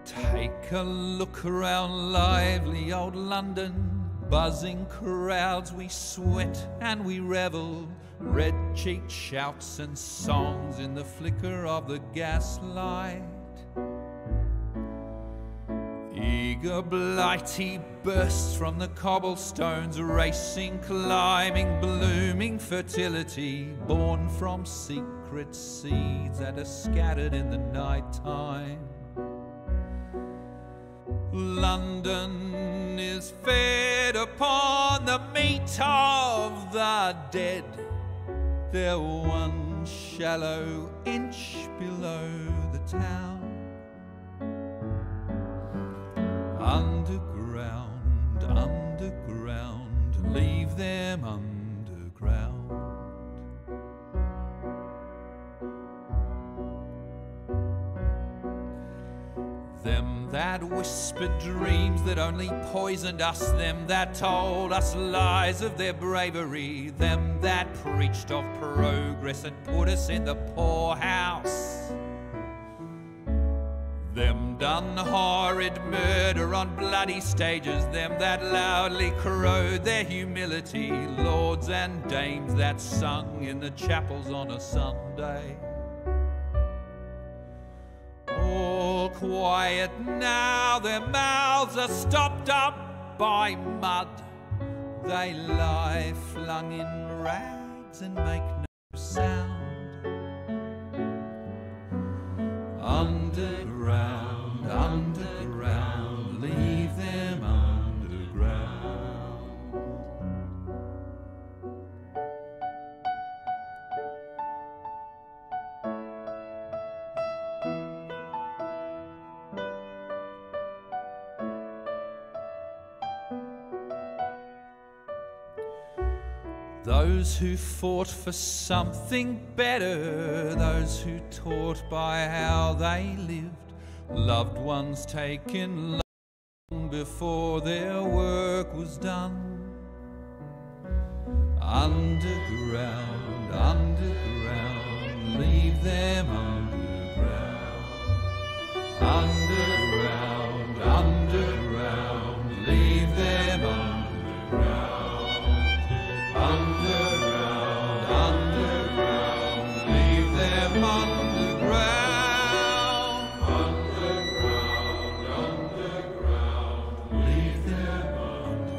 Take a look around lively old London, buzzing crowds, we sweat and we revel, red-cheeked shouts and songs in the flicker of the gaslight. Eager blighty bursts from the cobblestones, racing, climbing, blooming fertility, born from secret seeds that are scattered in the night time. London is fed upon the meat of the dead. They're one shallow inch below the town. Underground, underground, leave them underground. Them that whispered dreams that only poisoned us, them that told us lies of their bravery, them that preached of progress and put us in the poorhouse, them done horrid murder on bloody stages, them that loudly crowed their humility, lords and dames that sung in the chapels on a Sunday. All quiet now, their mouths are stopped up by mud. They lie flung in rags and make no sound. Underground, underground, leave them underground. Those who fought for something better, those who taught by how they lived, loved ones taken long before their work was done. Underground, underground, leave them underground. Underground, underground, leave them underground. Underground, underground, leave them underground. Underground, underground, leave them underground.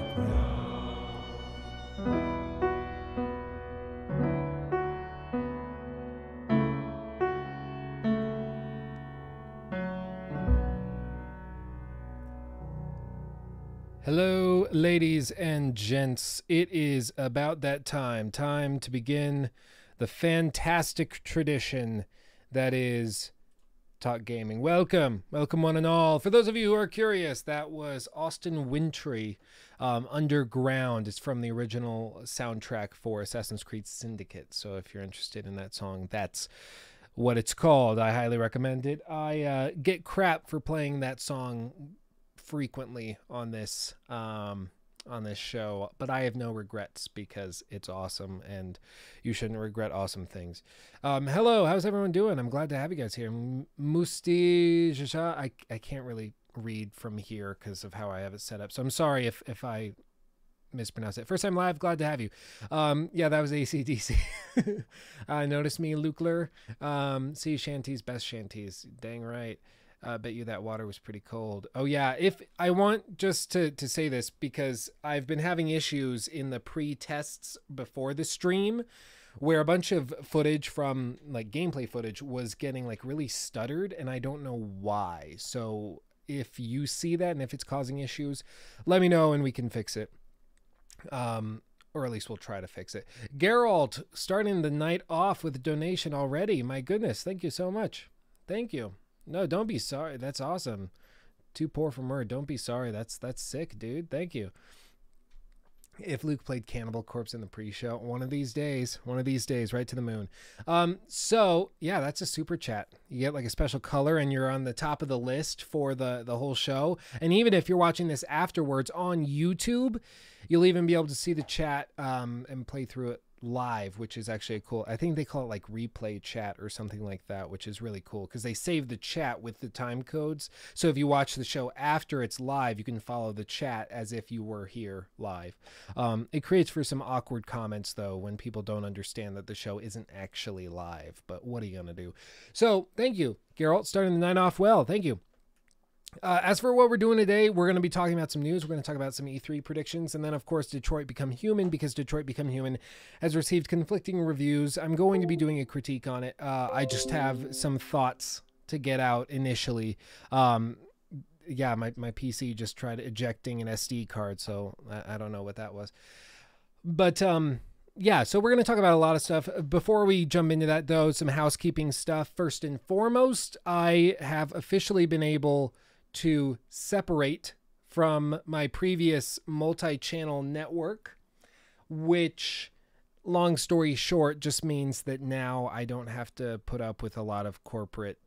Hello, ladies and gents. It is about that time to begin the fantastic tradition that is Talk Gaming. Welcome one and all. For those of you who are curious, that was Austin Wintory, Underground. It's from the original soundtrack for Assassin's Creed Syndicate. So if you're interested in that song, that's what it's called. I highly recommend it. I get crap for playing that song frequently on this show, but I have no regrets because it's awesome and you shouldn't regret awesome things. Hello, how's everyone doing? I'm glad to have you guys here. Musti Jasha, I can't really read from here because of how I have it set up, so I'm sorry if I mispronounce it. First time live, glad to have you. Yeah, that was AC/DC. Notice me, Lukler. Sea shanties, best shanties. Dang right. Bet you that water was pretty cold. Oh yeah, if I want just to say this because I've been having issues in the pre-tests before the stream where a bunch of footage from like gameplay footage was getting like really stuttered and I don't know why. So if you see that and if it's causing issues, let me know and we can fix it. Or at least we'll try to fix it. Geralt starting the night off with a donation already. My goodness, thank you so much. Thank you. No, don't be sorry. That's awesome. Too poor for word. Don't be sorry. That's sick, dude. Thank you. If Luke played Cannibal Corpse in the pre-show, one of these days, right to the moon. So yeah, that's a super chat. You get like a special color and you're on the top of the list for the whole show. And even if you're watching this afterwards on YouTube, You'll even be able to see the chat and play through it live, which is actually cool. I think they call it like replay chat or something like that, which is really cool because they save the chat with the time codes. So if you watch the show after it's live, you can follow the chat as if you were here live. It creates for some awkward comments though when people don't understand that the show isn't actually live, but what are you gonna do? So thank you, Geralt, starting the night off well. Thank you. As for what we're doing today, we're going to be talking about some news. We're going to talk about some E3 predictions. And then, of course, Detroit Become Human, because Detroit Become Human has received conflicting reviews. I'm going to be doing a critique on it. I just have some thoughts to get out initially. Yeah, my PC just tried ejecting an SD card, so I don't know what that was. But yeah, so we're going to talk about a lot of stuff. Before we jump into that, though, some housekeeping stuff. First and foremost, I have officially been able to separate from my previous multi-channel network, which, long story short, just means that now I don't have to put up with a lot of corporate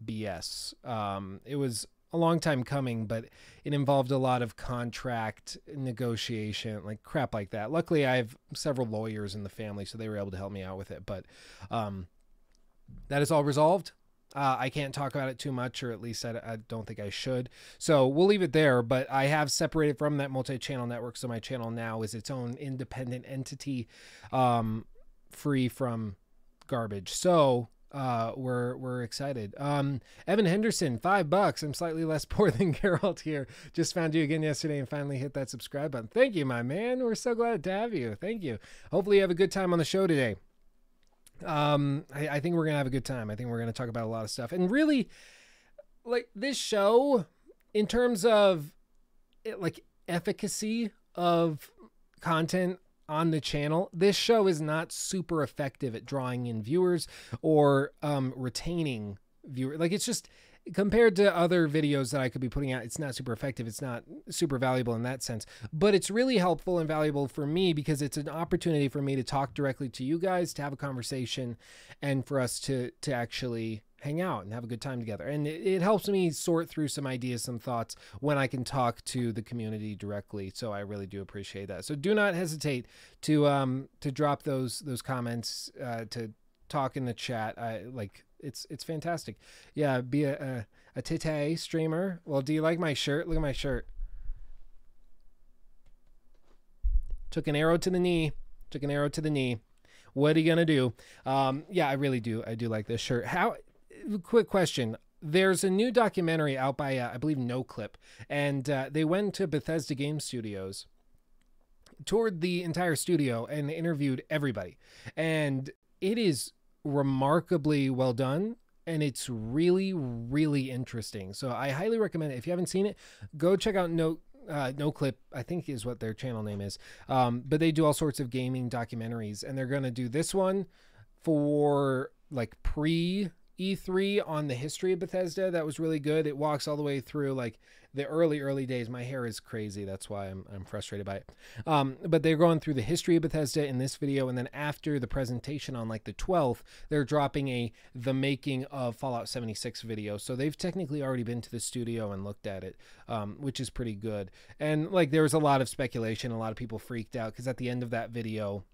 BS. It was a long time coming, but it involved a lot of contract negotiation, like crap like that. Luckily, I have several lawyers in the family, so they were able to help me out with it. But that is all resolved. I can't talk about it too much, or at least I don't think I should. So we'll leave it there, but I have separated from that multi-channel network. So my channel now is its own independent entity, free from garbage. So we're excited. Evan Henderson, $5. I'm slightly less poor than Geralt here. Just found you again yesterday and finally hit that subscribe button. Thank you, my man. We're so glad to have you. Thank you. Hopefully you have a good time on the show today. I think we're gonna have a good time. I think we're gonna talk about a lot of stuff, and really, like, this show, in terms of like efficacy of content on the channel, this show is not super effective at drawing in viewers or retaining viewers. Like, it's just, compared to other videos that I could be putting out, it's not super effective. It's not super valuable in that sense, but it's really helpful and valuable for me because it's an opportunity for me to talk directly to you guys, to have a conversation, and for us to actually hang out and have a good time together. And it helps me sort through some ideas, some thoughts when I can talk to the community directly. So I really do appreciate that. So do not hesitate to drop those comments, to talk in the chat. It's fantastic. Yeah, be a Tite streamer. Well, do you like my shirt? Look at my shirt. Took an arrow to the knee. Took an arrow to the knee. What are you gonna do? Yeah, I really do. I do like this shirt. Quick question. There's a new documentary out by, I believe, NoClip, and they went to Bethesda Game Studios, toured the entire studio, and interviewed everybody. And it is remarkably well done, and it's really, really interesting. So I highly recommend it. If you haven't seen it, go check out NoClip, I think is what their channel name is. But they do all sorts of gaming documentaries, and they're going to do this one for like pre-E3 on the history of Bethesda. That was really good. It walks all the way through like the early days. My hair is crazy. That's why I'm frustrated by it. But they're going through the history of Bethesda in this video. And then after the presentation on like the 12th, they're dropping the making of Fallout 76 video. So they've technically already been to the studio and looked at it, which is pretty good. And like, there was a lot of speculation. A lot of people freaked out because at the end of that video,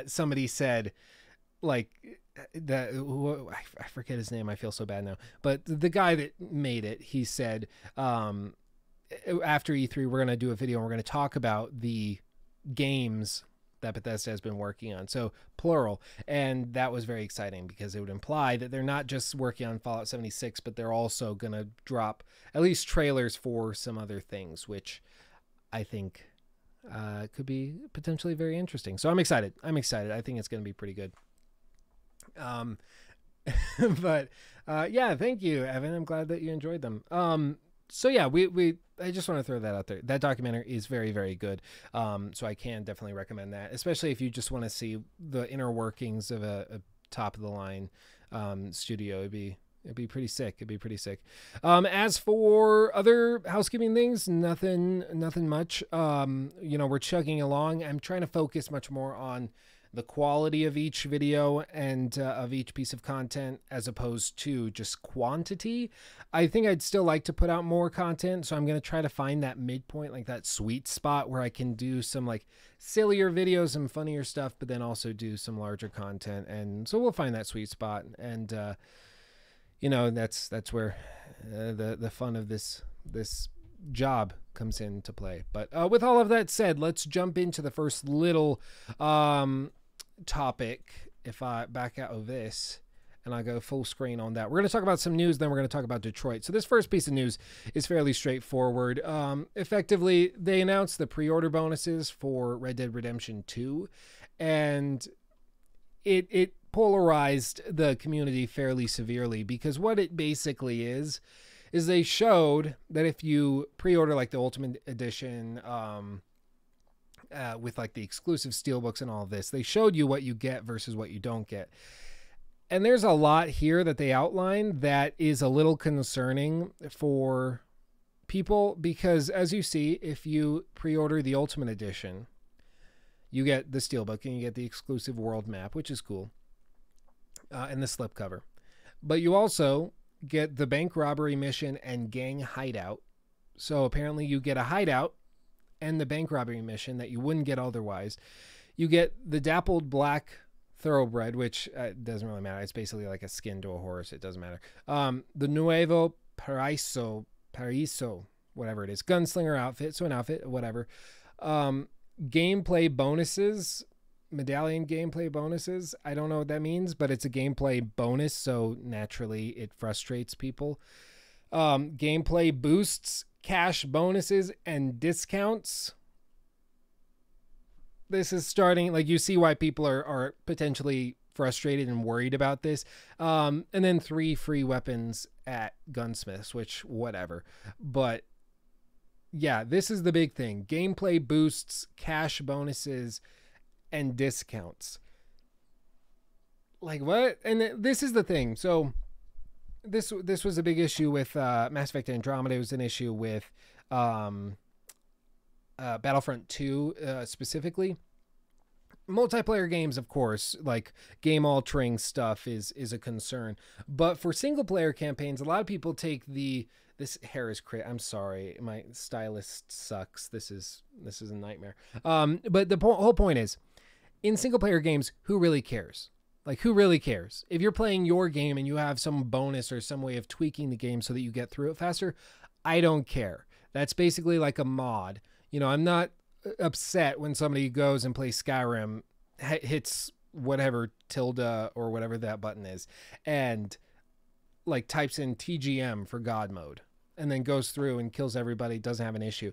somebody said, like, I forget his name. I feel so bad now. But the guy that made it, he said, after E3, we're going to do a video and we're going to talk about the games that Bethesda has been working on. So plural. And that was very exciting because it would imply that they're not just working on Fallout 76, but they're also going to drop at least trailers for some other things, which I think could be potentially very interesting. So I'm excited. I think it's going to be pretty good. But yeah, thank you, Evan. I'm glad that you enjoyed them. So yeah, I just want to throw that out there. That documentary is very, very good. So I can definitely recommend that, especially if you just want to see the inner workings of a top of the line studio. It'd be pretty sick. As for other housekeeping things, nothing much. We're chugging along. I'm trying to focus much more on the quality of each video and of each piece of content as opposed to just quantity. I think I'd still like to put out more content, so I'm going to try to find that midpoint, like that sweet spot where I can do some like sillier videos and funnier stuff, but then also do some larger content. And so we'll find that sweet spot. And you know, that's where the fun of this job comes into play. But with all of that said, let's jump into the first little topic. If I back out of this and I go full screen on that, we're going to talk about some news, then we're going to talk about Detroit. So this first piece of news is fairly straightforward. Effectively, they announced the pre-order bonuses for Red Dead Redemption 2, and it polarized the community fairly severely, because what it basically is they showed that if you pre-order like the Ultimate Edition with like the exclusive steelbooks and all of this, they showed you what you get versus what you don't get. And there's a lot here that they outlined that is a little concerning for people, because as you see, if you pre-order the Ultimate Edition, you get the steelbook and you get the exclusive world map, which is cool, and the slipcover. But you also get the bank robbery mission and gang hideout. So apparently you get a hideout and the bank robbery mission that you wouldn't get otherwise. You get the dappled black thoroughbred, which doesn't really matter. It's basically like a skin to a horse. It doesn't matter. The Nuevo Paraiso, whatever it is, gunslinger outfit. So an outfit, whatever. Gameplay bonuses, medallion gameplay bonuses. I don't know what that means, but it's a gameplay bonus, so naturally it frustrates people. Gameplay boosts, cash bonuses, and discounts. This is starting, like, you see why people are potentially frustrated and worried about this. And then 3 free weapons at gunsmiths, which whatever. But yeah, this is the big thing. Gameplay boosts, cash bonuses, and discounts. Like, what? And this is the thing. So this was a big issue with Mass Effect Andromeda. It was an issue with Battlefront 2 specifically. Multiplayer games, of course, like game altering stuff is a concern. But for single player campaigns, a lot of people take this hair is crazy. I'm sorry, my stylist sucks. This is a nightmare. But the whole point is, in single player games, who really cares? Like, who really cares? If you're playing your game and you have some bonus or some way of tweaking the game so that you get through it faster, I don't care. That's basically like a mod. You know, I'm not upset when somebody goes and plays Skyrim, hits whatever tilde or whatever that button is, and like types in TGM for God mode, and then goes through and kills everybody, doesn't have an issue.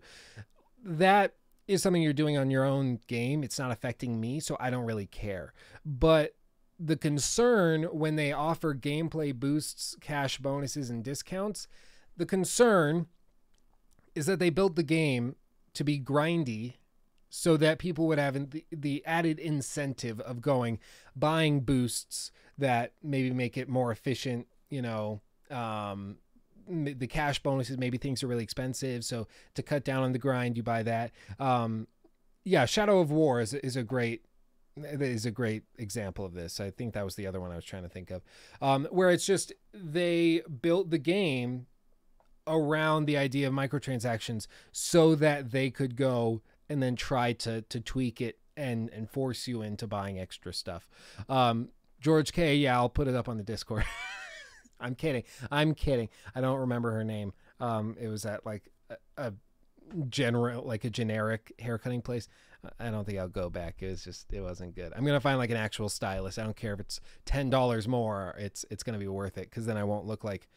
That is something you're doing on your own game. It's not affecting me, so I don't really care. But the concern when they offer gameplay boosts, cash bonuses, and discounts, the concern is that they built the game to be grindy so that people would have the added incentive of buying boosts that maybe make it more efficient. You know, the cash bonuses, maybe things are really expensive, so to cut down on the grind, you buy that. Yeah, Shadow of War is a great example of this. I think that was the other one I was trying to think of, where it's just they built the game around the idea of microtransactions so that they could go and then try to tweak it and force you into buying extra stuff. George K, yeah, I'll put it up on the Discord. I'm kidding. I don't remember her name. It was at like a generic haircutting place. I don't think I'll go back. It wasn't good. I'm going to find like an actual stylist. I don't care if it's $10 more. It's going to be worth it, because then I won't look like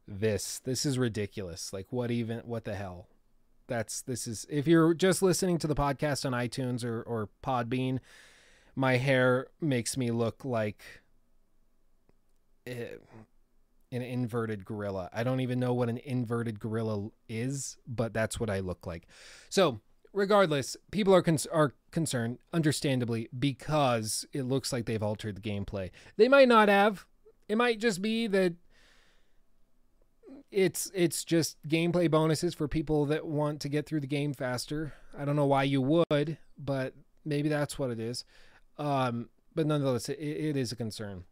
this. This is ridiculous. Like, what the hell? If you're just listening to the podcast on iTunes or Podbean, my hair makes me look like an inverted gorilla. I don't even know what an inverted gorilla is, but that's what I look like. So regardless, people are concerned, understandably, because it looks like they've altered the gameplay. They might not have. It might just be that it's just gameplay bonuses for people that want to get through the game faster. I don't know why you would, but maybe that's what it is. But nonetheless, it is a concern.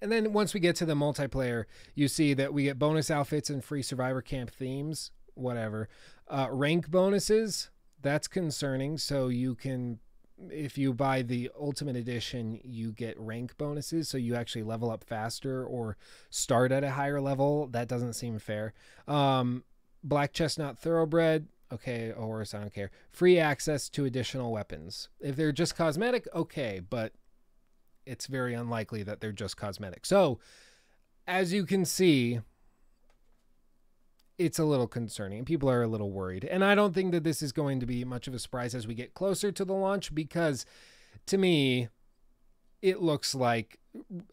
And then once we get to the multiplayer, you see that we get bonus outfits and free survivor camp themes, whatever. Rank bonuses, that's concerning. So you can, if you buy the Ultimate Edition, you get rank bonuses. So you actually level up faster or start at a higher level. That doesn't seem fair. Black Chestnut Thoroughbred. Okay, a horse, I don't care. Free access to additional weapons. If they're just cosmetic, okay, but it's very unlikely that they're just cosmetic. So, as you can see, it's a little concerning. People are a little worried. And I don't think that this is going to be much of a surprise as we get closer to the launch, because to me, it looks like,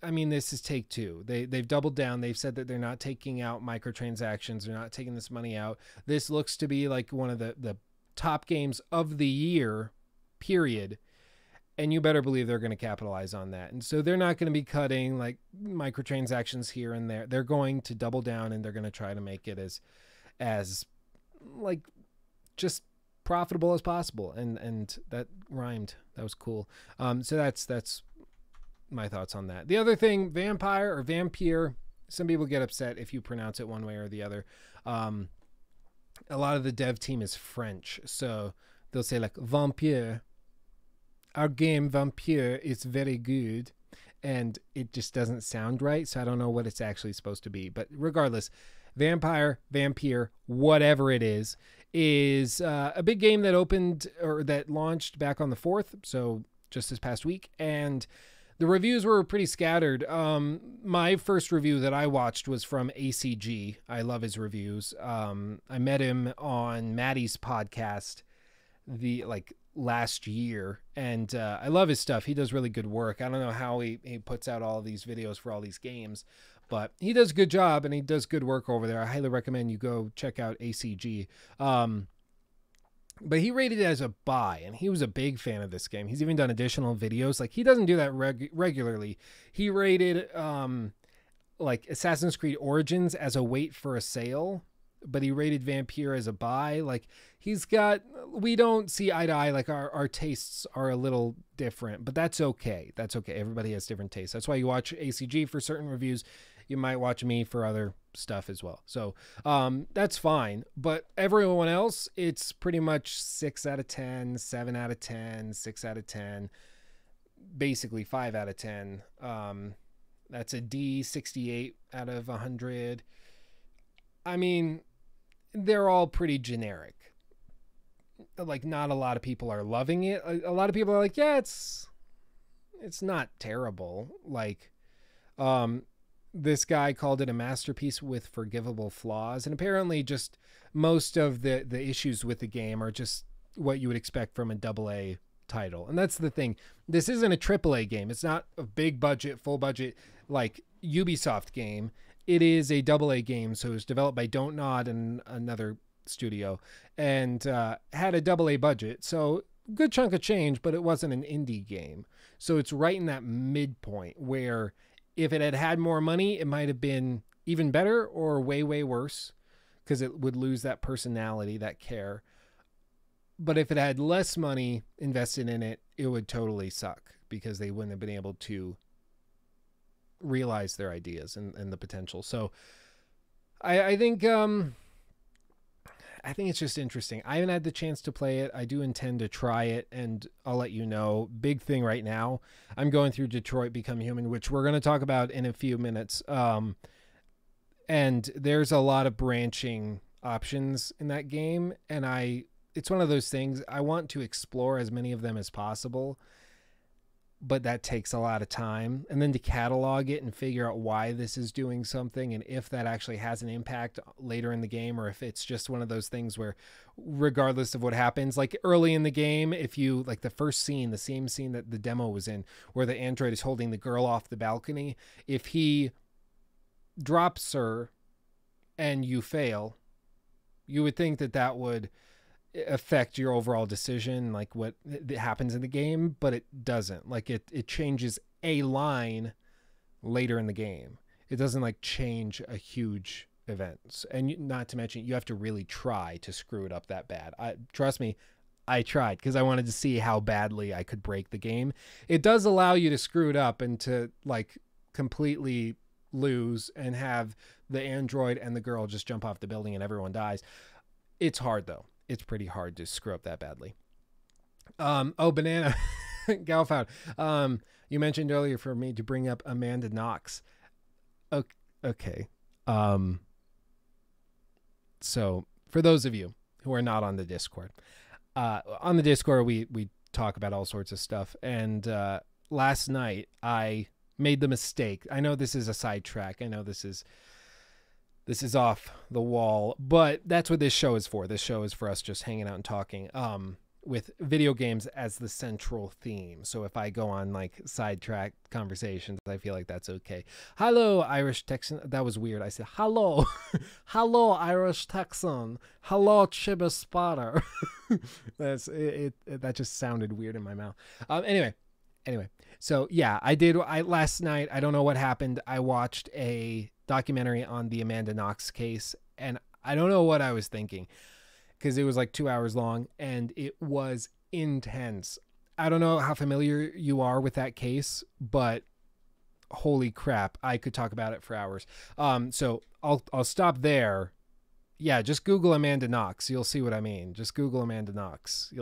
I mean, this is Take-Two. They've doubled down. They've said that they're not taking out microtransactions. They're not taking this money out. This looks to be like one of the top games of the year, period. And you better believe they're going to capitalize on that. And so they're not going to be cutting like microtransactions here and there. They're going to double down, and they're going to try to make it as like just profitable as possible. And that rhymed. That was cool. So that's my thoughts on that. The other thing, vampire or vampire, some people get upset if you pronounce it one way or the other. A lot of the dev team is French, so they'll say like vampire. Our game Vampire is very good, and it just doesn't sound right, so I don't know what it's actually supposed to be. But regardless, vampire, whatever it is a big game that opened or that launched back on the 4th, so just this past week, and the reviews were pretty scattered. My first review that I watched was from ACG. I love his reviews. I met him on Maddie's podcast last year, and I love his stuff. He does really good work. I don't know how he puts out all these videos for all these games, but he does a good job, and he does good work over there. I highly recommend you go check out ACG. But he rated it as a buy, and he was a big fan of this game. He's even done additional videos. Like, he doesn't do that regularly. He rated like Assassin's Creed Origins as a wait for a sale, but he rated Vampire as a buy. Like, we don't see eye to eye. Like, our tastes are a little different, but that's okay. That's okay. Everybody has different tastes. That's why you watch ACG for certain reviews. You might watch me for other stuff as well. So that's fine. But everyone else, it's pretty much 6 out of 10, 7 out of 10, 6 out of 10, basically 5 out of 10. That's a D, 68 out of 100. I mean, they're all pretty generic. Like, not a lot of people are loving it. A lot of people are like, yeah, it's not terrible. Like, this guy called it a masterpiece with forgivable flaws. And apparently just most of the issues with the game are just what you would expect from a AA title. And that's the thing. This isn't a AAA game. It's not a big budget, full budget, like Ubisoft game. It is a AA game. So it was developed by Don't Nod and another studio, and had a AA budget. So good chunk of change, but it wasn't an indie game. So it's right in that midpoint where if it had had more money, it might have been even better or way, way worse, because it would lose that personality, that care. But if it had less money invested in it, it would totally suck, because they wouldn't have been able to realize their ideas and the potential. So I think it's just interesting. I haven't had the chance to play it. I do intend to try it, and I'll let you know. Big thing right now, I'm going through Detroit Become Human, which we're going to talk about in a few minutes. And there's a lot of branching options in that game, and it's one of those things, I want to explore as many of them as possible, but that takes a lot of time. And then to catalog it and figure out why this is doing something, and if that actually has an impact later in the game, or if it's just one of those things where regardless of what happens, like early in the game, if you like the first scene, the same scene that the demo was in, where the android is holding the girl off the balcony, if he drops her and you fail, you would think that would affect your overall decision, like what happens in the game, but it doesn't. Like it changes a line later in the game. It doesn't like change a huge event. And not to mention, you have to really try to screw it up that bad. Trust me, I tried because I wanted to see how badly I could break the game. It does allow you to screw it up and to like completely lose and have the android and the girl just jump off the building and everyone dies. It's hard though. It's pretty hard to screw up that badly. Oh, Banana Galfound. You mentioned earlier for me to bring up Amanda Knox. Okay. So for those of you who are not on the Discord, we talk about all sorts of stuff. And last night I made the mistake. I know this is a sidetrack. I know this is off the wall, but that's what this show is for. This show is for us just hanging out and talking. With video games as the central theme. So if I go on like sidetrack conversations, I feel like that's okay. Hello, Irish Texan. That was weird. I said, hello. Hello, Irish Texan. Hello, Chiba Spotter. That's it. That just sounded weird in my mouth. Anyway. So yeah, last night, I don't know what happened. I watched a documentary on the Amanda Knox case, and I don't know what I was thinking, because it was like 2 hours long and it was intense. I don't know how familiar you are with that case, but holy crap, I could talk about it for hours. So I'll stop there. Yeah, just Google Amanda Knox. You'll see what I mean. Just Google Amanda Knox.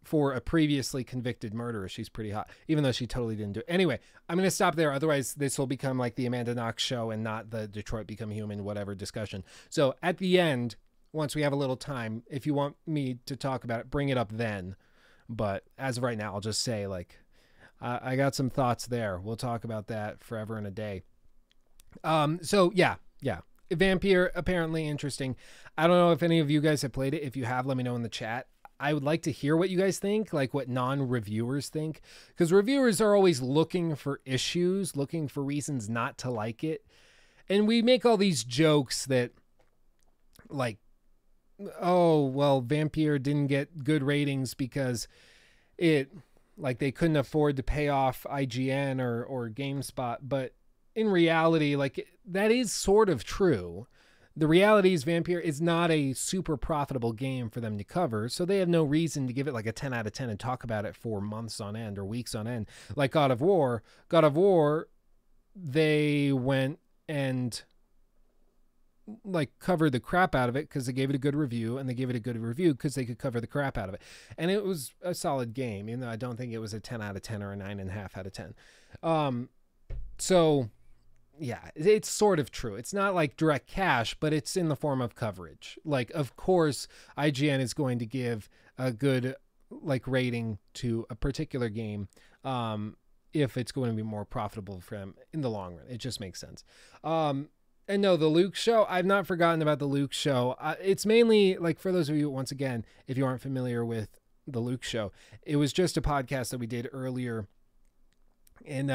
For a previously convicted murderer, she's pretty hot, even though she totally didn't do it. Anyway, I'm going to stop there. Otherwise, this will become like the Amanda Knox show and not the Detroit Become Human, whatever discussion. So at the end, once we have a little time, if you want me to talk about it, bring it up then. But as of right now, I'll just say like, I got some thoughts there. We'll talk about that forever and a day. So yeah. Vampire, apparently interesting. I don't know if any of you guys have played it. If you have, let me know in the chat. I would like to hear what you guys think, like what non-reviewers think, because reviewers are always looking for issues, looking for reasons not to like it. And we make all these jokes that like, oh, well, Vampire didn't get good ratings because they couldn't afford to pay off IGN or GameSpot. But in reality, like that is sort of true. The reality is Vampire is not a super profitable game for them to cover, so they have no reason to give it like a 10 out of 10 and talk about it for months on end or weeks on end. Like God of War, they went and like covered the crap out of it because they gave it a good review, and they gave it a good review because they could cover the crap out of it. And it was a solid game, even though I don't think it was a 10 out of 10 or a 9.5 out of 10. So yeah, it's sort of true. It's not like direct cash, but it's in the form of coverage. Like, of course, IGN is going to give a good like rating to a particular game if it's going to be more profitable for them in the long run. It just makes sense. And no, the Luke show, I've not forgotten about the Luke show. It's mainly like, for those of you, once again, if you aren't familiar with the Luke show, it was just a podcast that we did earlier in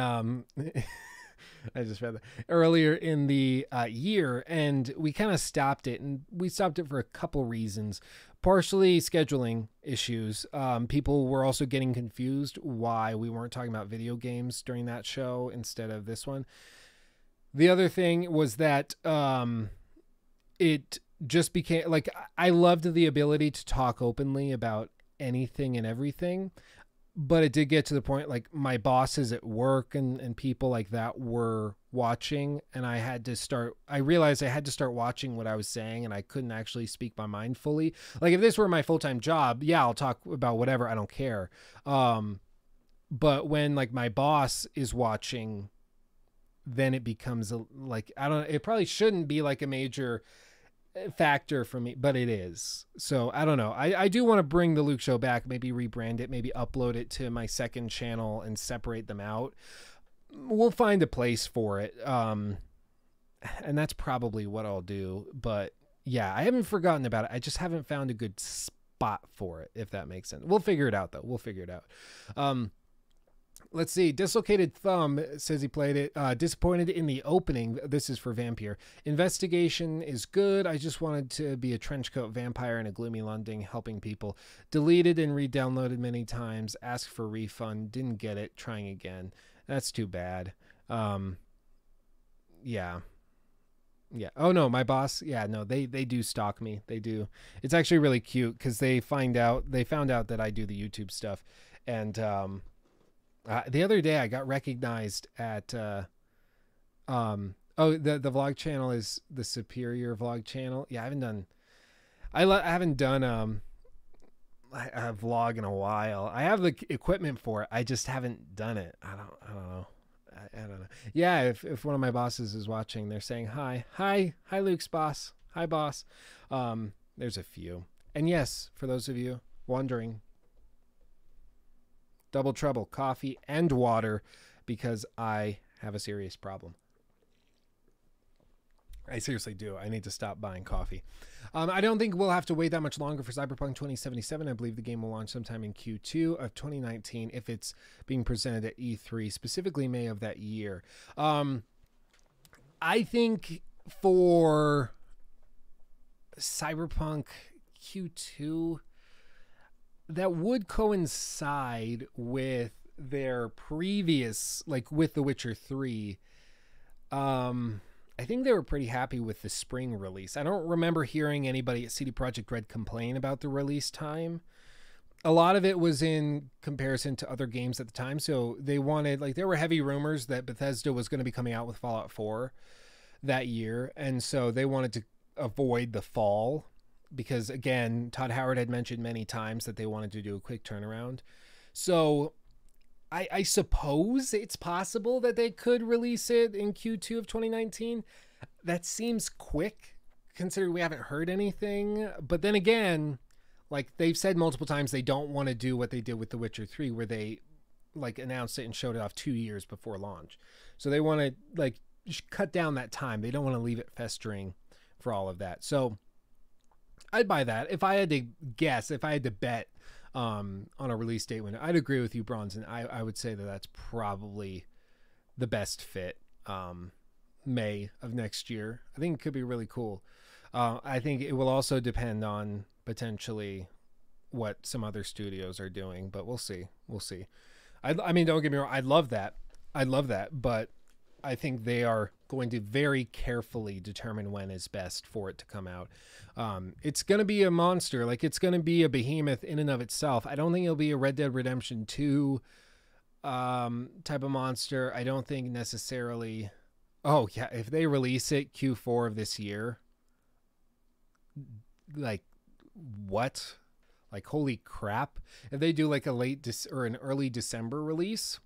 I just read that earlier in the year, and we kind of stopped it, and we stopped it for a couple reasons. Partially scheduling issues. People were also getting confused why we weren't talking about video games during that show instead of this one. The other thing was that it just became like, I loved the ability to talk openly about anything and everything. But it did get to the point, like my bosses at work and people like that were watching, and I realized I had to start watching what I was saying, and I couldn't actually speak my mind fully. Like if this were my full-time job, yeah, I'll talk about whatever. I don't care. But when like my boss is watching, then it becomes it probably shouldn't be like a major factor for me, but it is. So I don't know. I do want to bring the Luke show back, maybe rebrand it, maybe upload it to my second channel and separate them out. We'll find a place for it. And that's probably what I'll do. But yeah, I haven't forgotten about it. I just haven't found a good spot for it, if that makes sense. We'll figure it out though. We'll figure it out. Let's see. Dislocated Thumb says he played it. Disappointed in the opening. This is for Vampire. Investigation is good. I just wanted to be a trenchcoat vampire in a gloomy London helping people. Deleted and re-downloaded many times. Asked for refund. Didn't get it. Trying again. That's too bad. Yeah. Yeah. Oh no, my boss. Yeah, no, they do stalk me. They do. It's actually really cute because they found out that I do the YouTube stuff, and the other day I got recognized at the vlog channel is the Superior Vlog channel. Yeah, I haven't done a vlog in a while. I have the equipment for it. I just haven't done it. I don't know. I don't know. Yeah, if one of my bosses is watching, they're saying hi Luke's boss. Hi boss. There's a few. And yes, for those of you wondering, double trouble, coffee and water, because I have a serious problem. I seriously do. I need to stop buying coffee. I don't think we'll have to wait that much longer for Cyberpunk 2077. I believe the game will launch sometime in Q2 of 2019 if it's being presented at E3, specifically May of that year. I think for Cyberpunk Q2, that would coincide with their previous, like with The Witcher 3. I think they were pretty happy with the spring release. I don't remember hearing anybody at CD Projekt Red complain about the release time. A lot of it was in comparison to other games at the time. So they wanted, like, there were heavy rumors that Bethesda was going to be coming out with Fallout 4 that year. And so they wanted to avoid the fall because, again, Todd Howard had mentioned many times that they wanted to do a quick turnaround. So I suppose it's possible that they could release it in Q2 of 2019. That seems quick, considering we haven't heard anything. But then again, like they've said multiple times, they don't want to do what they did with The Witcher 3, where they like announced it and showed it off 2 years before launch. So they want to like cut down that time. They don't want to leave it festering for all of that. So I'd buy that. If I had to guess, if I had to bet on a release date window, I'd agree with you, Bronson. I would say that that's probably the best fit. May of next year. I think it could be really cool. I think it will also depend on potentially what some other studios are doing, but we'll see. We'll see. I mean, don't get me wrong. I'd love that. But I think they are going to very carefully determine when is best for it to come out. It's going to be a monster. Like, it's going to be a behemoth in and of itself. I don't think it'll be a Red Dead Redemption 2 type of monster. I don't think necessarily... Oh, yeah, if they release it Q4 of this year, like, what? Like, holy crap. If they do, like, a or an early December release...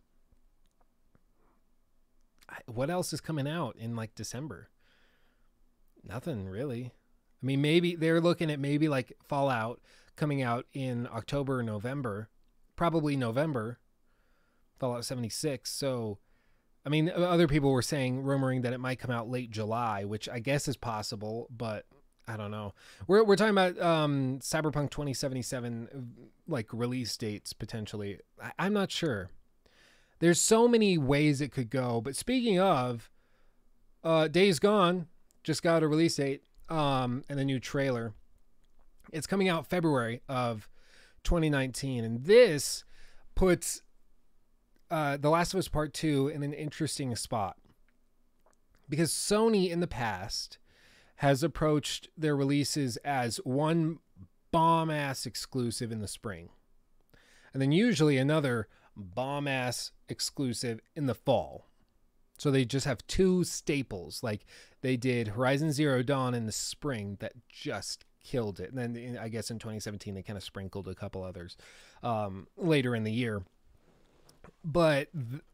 What else is coming out in like December? Nothing really. I mean, maybe they're looking at maybe like Fallout coming out in October or November, probably November, Fallout 76. So, I mean, other people were rumoring that it might come out late July, which I guess is possible, but I don't know. We're talking about Cyberpunk 2077 like release dates potentially. I'm not sure. There's so many ways it could go. But speaking of, Days Gone just got a release date and a new trailer. It's coming out February of 2019. And this puts The Last of Us Part 2 in an interesting spot. Because Sony in the past has approached their releases as one bomb-ass exclusive in the spring. And then usually another bomb-ass exclusive in the fall. So they just have two staples. Like they did Horizon Zero Dawn in the spring that just killed it. And then I guess in 2017 they kind of sprinkled a couple others later in the year. But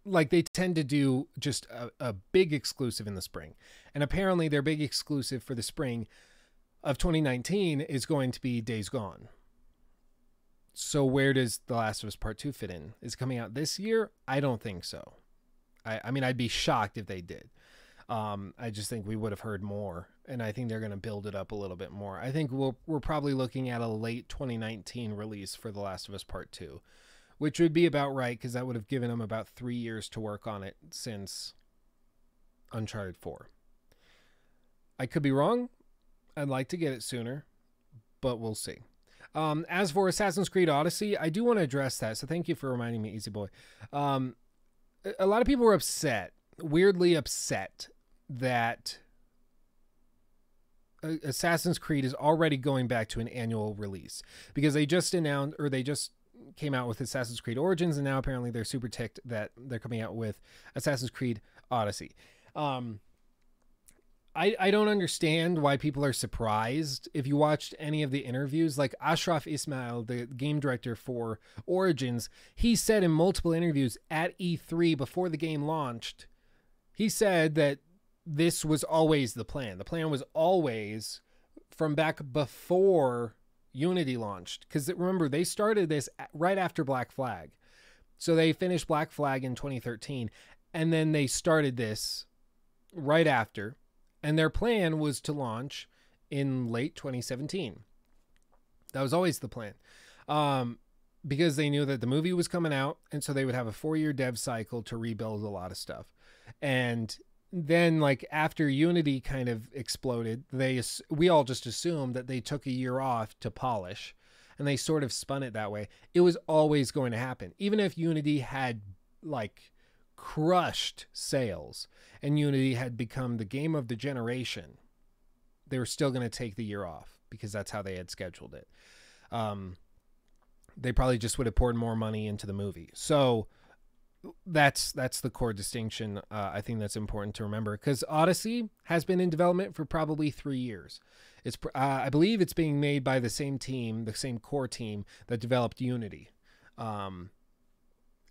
like they tend to do just a big exclusive in the spring. And apparently their big exclusive for the spring of 2019 is going to be Days Gone. So where does The Last of Us Part 2 fit in? Is it coming out this year? I don't think so. I mean, I'd be shocked if they did. I just think we would have heard more. And I think they're going to build it up a little bit more. I think we're probably looking at a late 2019 release for The Last of Us Part 2. Which would be about right, because that would have given them about 3 years to work on it since Uncharted 4. I could be wrong. I'd like to get it sooner. But we'll see. As for Assassin's Creed Odyssey, I do want to address that. So thank you for reminding me, Easy Boy. A lot of people were upset, weirdly upset, that Assassin's Creed is already going back to an annual release, because they just announced, or they just came out with Assassin's Creed Origins, and now apparently they're super ticked that they're coming out with Assassin's Creed Odyssey. I don't understand why people are surprised. If you watched any of the interviews, like Ashraf Ismail, the game director for Origins, he said in multiple interviews at E3 before the game launched, he said that this was always the plan. The plan was always from back before Unity launched. Because remember, they started this right after Black Flag. So they finished Black Flag in 2013, and then they started this right after. And their plan was to launch in late 2017. That was always the plan. Because they knew that the movie was coming out, and so they would have a 4-year dev cycle to rebuild a lot of stuff. And then, like, after Unity kind of exploded, we all just assumed that they took a year off to polish, and they sort of spun it that way. It was always going to happen. Even if Unity had, like, crushed sales and Unity had become the game of the generation, they were still going to take the year off because that's how they had scheduled it. They probably just would have poured more money into the movie. So that's the core distinction. I think that's important to remember, because Odyssey has been in development for probably 3 years. It's I believe it's being made by the same team, the same core team that developed Unity.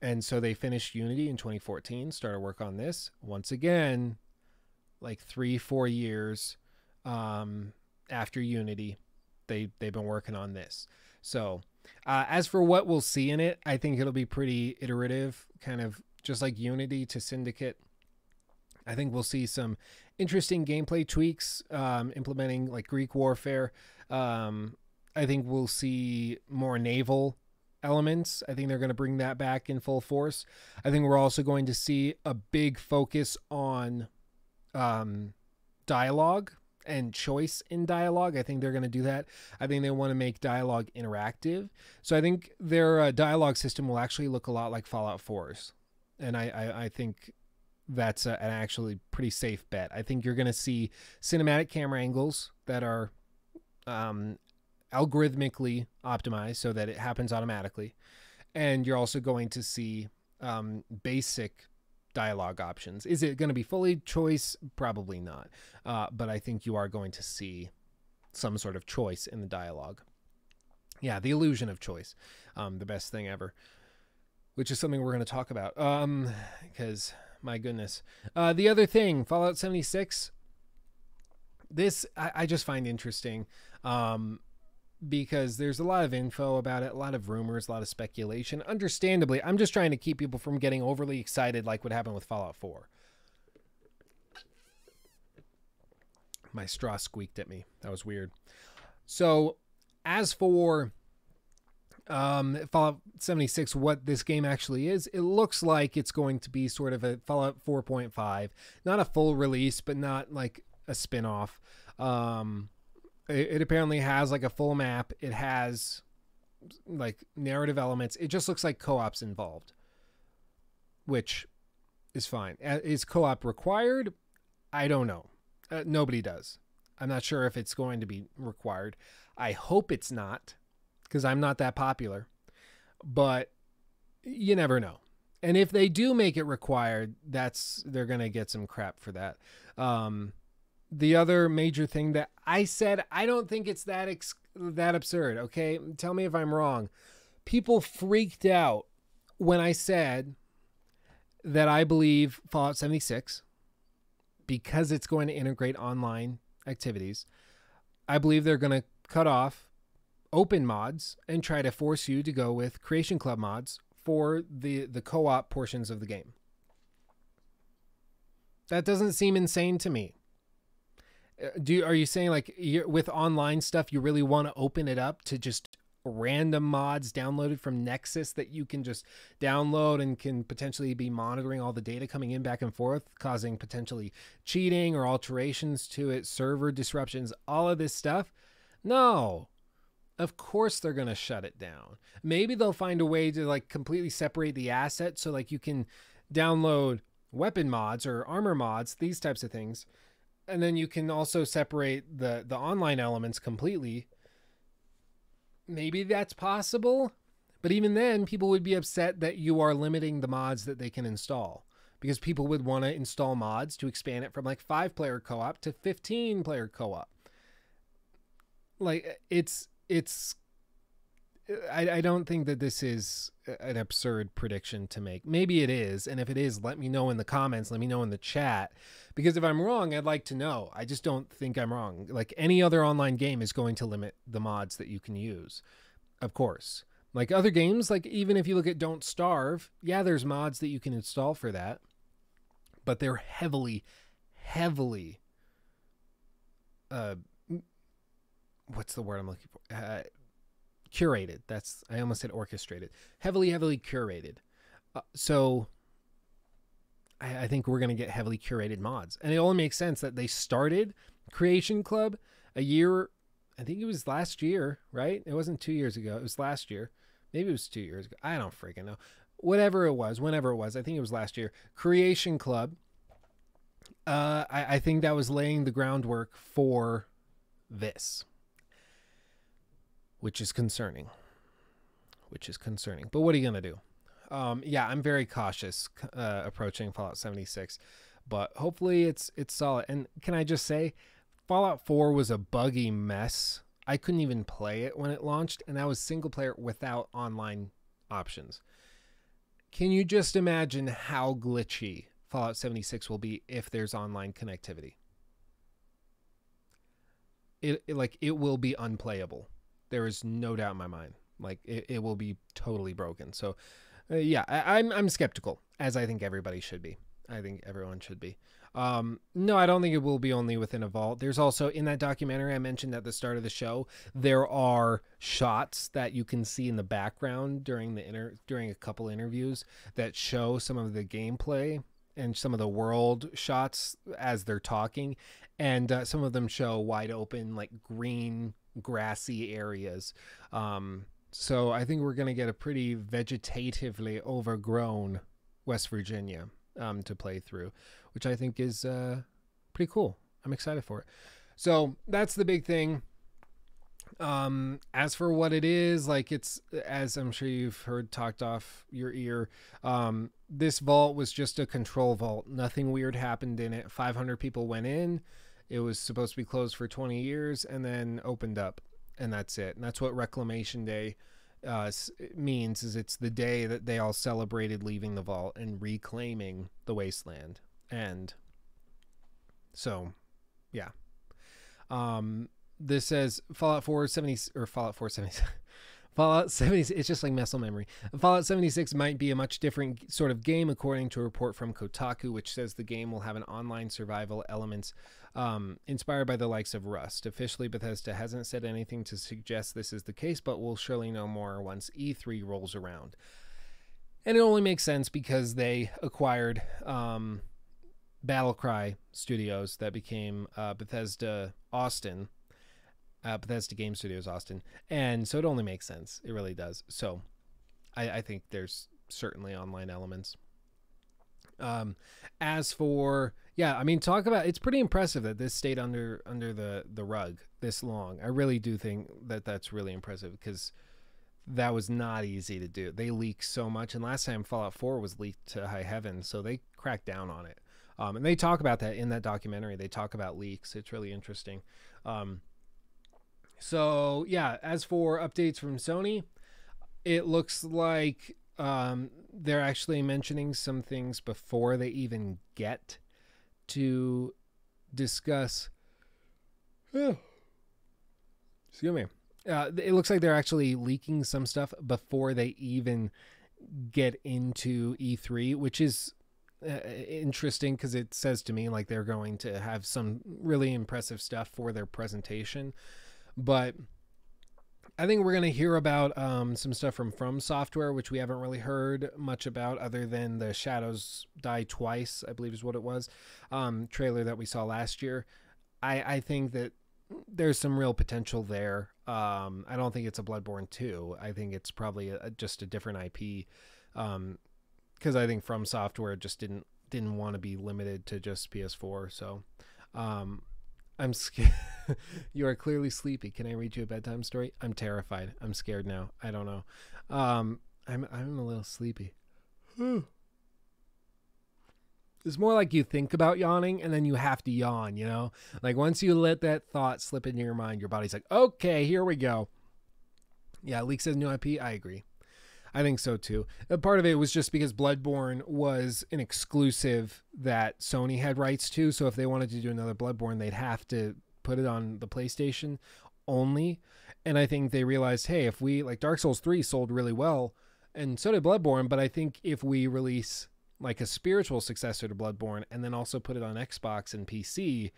And so they finished Unity in 2014, started work on this once again, like 3-4 years after Unity, they've been working on this. So as for what we'll see in it, I think it'll be pretty iterative, kind of just like Unity to Syndicate. I think we'll see some interesting gameplay tweaks, implementing like Greek warfare. I think we'll see more naval elements. I think they're going to bring that back in full force. I think we're also going to see a big focus on dialogue and choice in dialogue. I think they're going to do that. I think they want to make dialogue interactive. So I think their dialogue system will actually look a lot like Fallout 4's. And I think that's an actually pretty safe bet. I think you're going to see cinematic camera angles that are algorithmically optimized so that it happens automatically. And you're also going to see basic dialogue options. Is it going to be fully choice? Probably not. But I think you are going to see some sort of choice in the dialogue. Yeah, the illusion of choice. The best thing ever. Which is something we're going to talk about. Because, my goodness. The other thing, Fallout 76. This, I just find interesting. Because there's a lot of info about it, a lot of rumors, a lot of speculation. Understandably, I'm just trying to keep people from getting overly excited like what happened with Fallout 4. My straw squeaked at me. That was weird. So, as for Fallout 76, what this game actually is, it looks like it's going to be sort of a Fallout 4.5. Not a full release, but not like a spin-off. It apparently has like a full map. It has like narrative elements. It just looks like co-op's involved, which is fine. Is co-op required? I don't know. Nobody does. I'm not sure if it's going to be required. I hope it's not, because I'm not that popular, but you never know. And if they do make it required, they're going to get some crap for that. The other major thing that I said, I don't think it's that absurd, okay? Tell me if I'm wrong. People freaked out when I said that I believe Fallout 76, because it's going to integrate online activities, I believe they're going to cut off open mods and try to force you to go with Creation Club mods for the co-op portions of the game. That doesn't seem insane to me. Are you saying like with online stuff, you really want to open it up to just random mods downloaded from Nexus that you can just download and can potentially be monitoring all the data coming in back and forth, causing potentially cheating or alterations to it, server disruptions, all of this stuff? No, of course they're going to shut it down. Maybe they'll find a way to like completely separate the asset so like you can download weapon mods or armor mods, these types of things, and then you can also separate the online elements completely. Maybe that's possible, but even then, people would be upset that you are limiting the mods that they can install, because people would want to install mods to expand it from like 5-player co-op to 15-player co-op. Like I don't think that this is an absurd prediction to make. Maybe it is, and if it is, let me know in the comments, let me know in the chat, because if I'm wrong, I'd like to know. I just don't think I'm wrong. Like any other online game is going to limit the mods that you can use, of course. Like other games, like even if you look at Don't Starve, yeah, there's mods that you can install for that, but they're heavily what's the word I'm looking for? Curated. I almost said orchestrated. Heavily curated. So I think we're going to get heavily curated mods. And it only makes sense that they started Creation Club a year, I think it was last year, right? It wasn't 2 years ago. It was last year. Maybe it was 2 years ago. I don't freaking know. Whatever it was, whenever it was, I think it was last year. Creation Club. I think that was laying the groundwork for this. Which is concerning. But what are you going to do? Yeah, I'm very cautious approaching Fallout 76, but hopefully it's solid. And can I just say, Fallout 4 was a buggy mess. I couldn't even play it when it launched, and that was single player without online options. Can you just imagine how glitchy Fallout 76 will be if there's online connectivity? It will be unplayable. There is no doubt in my mind. Like it will be totally broken. So yeah, I'm skeptical, as I think everybody should be. I think everyone should be. No, I don't think it will be only within a vault. There's also, in that documentary I mentioned at the start of the show, there are shots that you can see in the background during a couple interviews that show some of the gameplay and some of the world shots as they're talking, and some of them show wide open, like green, grassy areas. So I think we're going to get a pretty vegetatively overgrown West Virginia to play through, which I think is pretty cool. I'm excited for it. So that's the big thing. As for what it is, like, it's, as I'm sure you've heard talked off your ear, this vault was just a control vault. Nothing weird happened in it. 500 people went in. It was supposed to be closed for 20 years and then opened up, and that's it. And that's what Reclamation Day means, is it's the day that they all celebrated leaving the vault and reclaiming the wasteland. And so, yeah. This says Fallout 470 or Fallout 470. Fallout 70, it's just like muscle memory. Fallout 76 might be a much different sort of game, according to a report from Kotaku, which says the game will have an online survival elements inspired by the likes of Rust. Officially, Bethesda hasn't said anything to suggest this is the case, but we'll surely know more once E3 rolls around. And it only makes sense because they acquired Battlecry Studios that became Bethesda Austin. Bethesda Game Studios Austin, and so it only makes sense. It really does. So I think there's certainly online elements. As for, yeah, I mean, talk about, it's pretty impressive that this stayed under the rug this long. I really do think that that's really impressive, because that was not easy to do. They leak so much, and last time Fallout 4 was leaked to high heaven, so they cracked down on it. And they talk about that in that documentary. They talk about leaks. It's really interesting. So yeah, as for updates from Sony, it looks like they're actually mentioning some things before they even get to discuss. Excuse me. It looks like they're actually leaking some stuff before they even get into E3, which is interesting, because it says to me like they're going to have some really impressive stuff for their presentation. But I think we're going to hear about some stuff from Software, which we haven't really heard much about, other than the Shadows Die Twice, I believe is what it was, trailer that we saw last year. I think that there's some real potential there. I don't think it's a Bloodborne 2. I think it's probably just a different IP, because I think From Software just didn't want to be limited to just PS4. So I'm scared. You are clearly sleepy. Can I read you a bedtime story? I'm terrified. I'm scared now. I don't know. I'm a little sleepy. It's more like you think about yawning and then you have to yawn, you know? Like once you let that thought slip into your mind, your body's like, okay, here we go. Yeah, Leak says new IP. I agree. I think so too. Part of it was just because Bloodborne was an exclusive that Sony had rights to. So if they wanted to do another Bloodborne, they'd have to put it on the PlayStation only. And I think they realized, hey, if we, like, Dark Souls 3 sold really well, and so did Bloodborne, but I think if we release like a spiritual successor to Bloodborne and then also put it on Xbox and PC,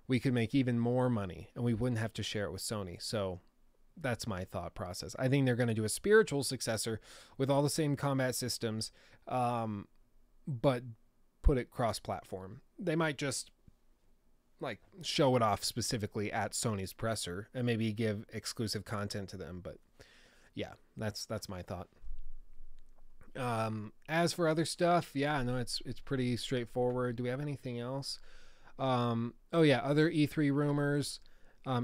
we could make even more money and we wouldn't have to share it with Sony. So that's my thought process. I think they're going to do a spiritual successor with all the same combat systems, but put it cross-platform. They might just like show it off specifically at Sony's presser and maybe give exclusive content to them. But yeah, that's my thought. As for other stuff, yeah, no, it's pretty straightforward. Do we have anything else? Oh yeah, other E3 rumors.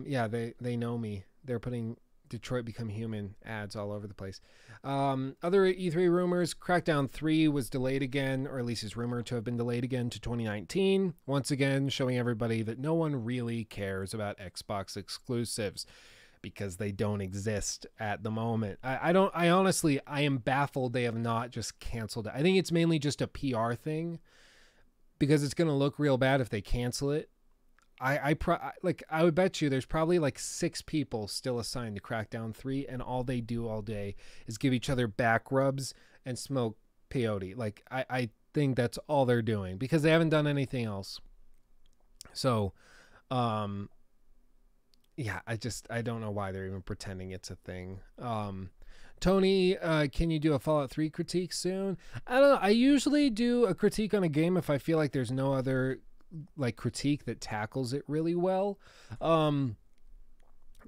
Yeah, they know me. They're putting Detroit Become Human ads all over the place. Other E3 rumors, Crackdown 3 was delayed again, or at least is rumored to have been delayed again to 2019. Once again, showing everybody that no one really cares about Xbox exclusives because they don't exist at the moment. I honestly am baffled they have not just canceled it. I think it's mainly just a PR thing because it's going to look real bad if they cancel it. I would bet you there's probably like 6 people still assigned to Crackdown 3 and all they do all day is give each other back rubs and smoke peyote. Like I think that's all they're doing because they haven't done anything else. So, yeah, I don't know why they're even pretending it's a thing. Tony, can you do a Fallout 3 critique soon? I don't know. I usually do a critique on a game if I feel like there's no other like critique that tackles it really well.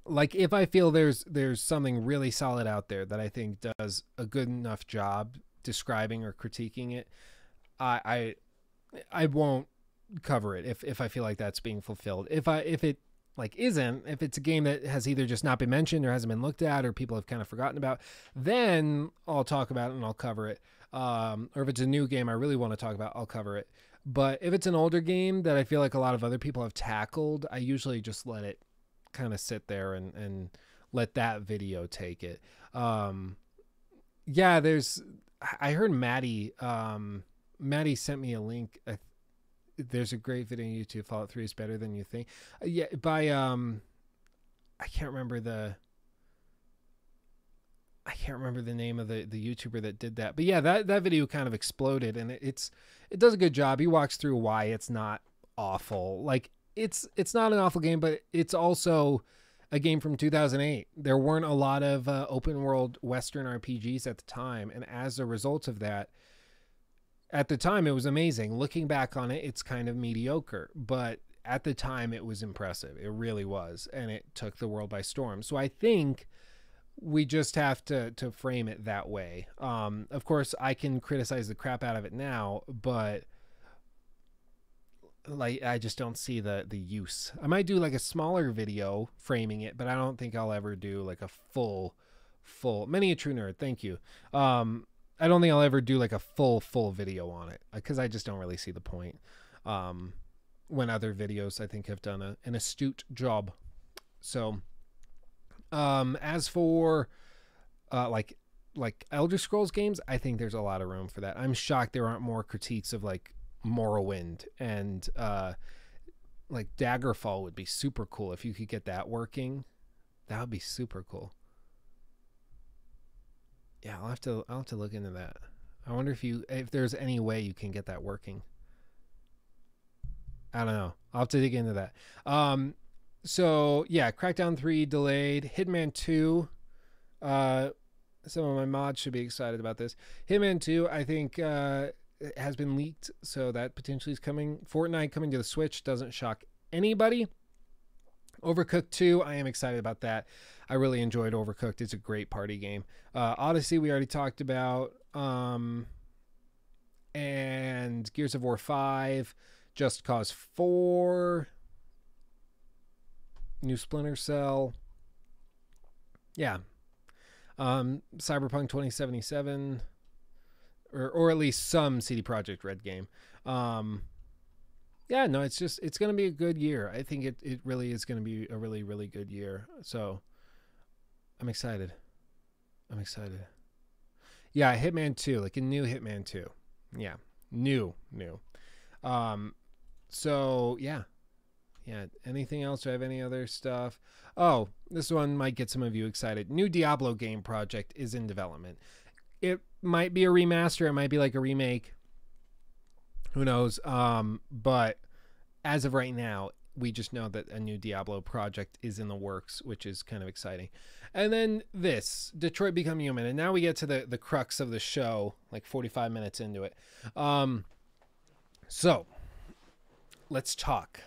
Like if I feel there's something really solid out there that I think does a good enough job describing or critiquing it, I won't cover it if I feel like that's being fulfilled. If it like isn't, if it's a game that has either just not been mentioned or hasn't been looked at or people have kind of forgotten about, then I'll talk about it and I'll cover it. Or if it's a new game I really want to talk about, I'll cover it. But if it's an older game that I feel like a lot of other people have tackled, I usually just let it kind of sit there and let that video take it. Yeah, I heard Maddie sent me a link. There's a great video on YouTube. Fallout 3 is better than you think. Yeah, by I can't remember the name of the YouTuber that did that. But yeah, that video kind of exploded and it does a good job. He walks through why it's not awful. Like it's not an awful game, but it's also a game from 2008. There weren't a lot of open world Western RPGs at the time. And as a result of that, at the time it was amazing. Looking back on it, it's kind of mediocre, but at the time it was impressive. It really was. And it took the world by storm. So I think we just have to frame it that way. Of course, I can criticize the crap out of it now, but like I just don't see the use. I might do like a smaller video framing it, but I don't think I'll ever do like a full many a true nerd. Thank you. I don't think I'll ever do like a full video on it because I just don't really see the point. When other videos I think have done an astute job. So. As for like Elder Scrolls games, I think there's a lot of room for that. I'm shocked there aren't more critiques of like Morrowind and like Daggerfall would be super cool if you could get that working. That would be super cool. Yeah, I'll have to look into that. I wonder if there's any way you can get that working. I don't know. I'll have to dig into that. So yeah, Crackdown 3 delayed. Hitman 2. Some of my mods should be excited about this. Hitman 2, I think, has been leaked, so that potentially is coming. Fortnite coming to the Switch doesn't shock anybody. Overcooked 2, I am excited about that. I really enjoyed Overcooked. It's a great party game. Odyssey, we already talked about. And Gears of War 5, Just Cause 4. new Splinter Cell. Yeah. Cyberpunk 2077, or at least some CD Projekt Red game. Yeah, no, it's going to be a good year. I think it really is going to be a really, really good year. So I'm excited. Yeah, Hitman 2, like a new Hitman 2. Yeah, new. So yeah. Anything else? Do I have any other stuff? Oh, this one might get some of you excited. New Diablo game project is in development. It might be a remaster. It might be like a remake. Who knows? But as of right now, we just know that a new Diablo project is in the works, which is kind of exciting. And then this, Detroit Become Human. And now we get to the crux of the show, like 45 minutes into it. So let's talk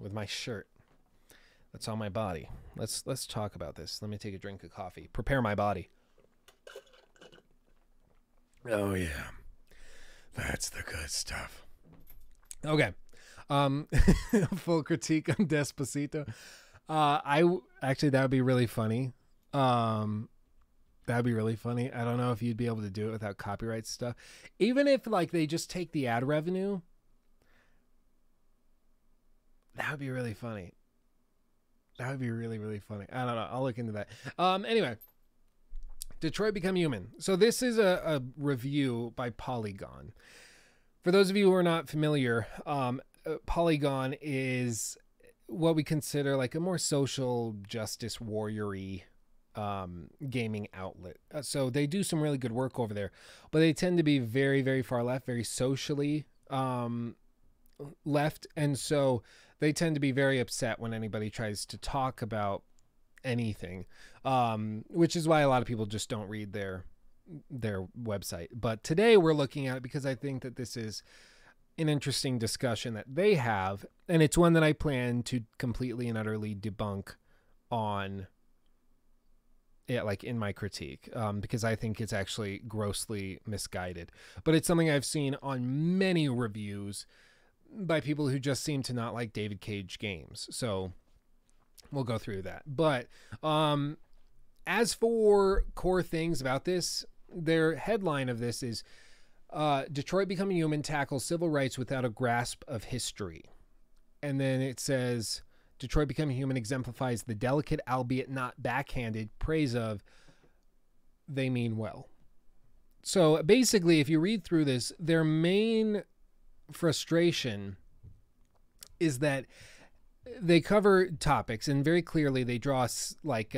with my shirt that's on my body. Let's talk about this. Let me take a drink of coffee. Prepare my body. Oh yeah. That's the good stuff. Okay. Full critique on Despacito. Actually, that would be really funny. That'd be really funny. I don't know if you'd be able to do it without copyright stuff. Even if like they just take the ad revenue, that would be really funny. That would be really, really funny. I don't know. I'll look into that. Anyway, Detroit Become Human. So this is a review by Polygon. For those of you who are not familiar, Polygon is what we consider like a more social justice warrior-y gaming outlet. So they do some really good work over there, but they tend to be very, very far left, very socially left. And so they tend to be very upset when anybody tries to talk about anything, which is why a lot of people just don't read their website. But today we're looking at it because I think that this is an interesting discussion that they have, and it's one that I plan to completely and utterly debunk on it, like in my critique, because I think it's actually grossly misguided. But it's something I've seen on many reviews by people who just seem to not like David Cage games. So we'll go through that. But as for core things about this, their headline of this is Detroit Become Human tackles civil rights without a grasp of history. And then it says Detroit Become Human exemplifies the delicate, albeit not backhanded, praise of they mean well. So basically, if you read through this, their main frustration is that they cover topics, and very clearly they draw like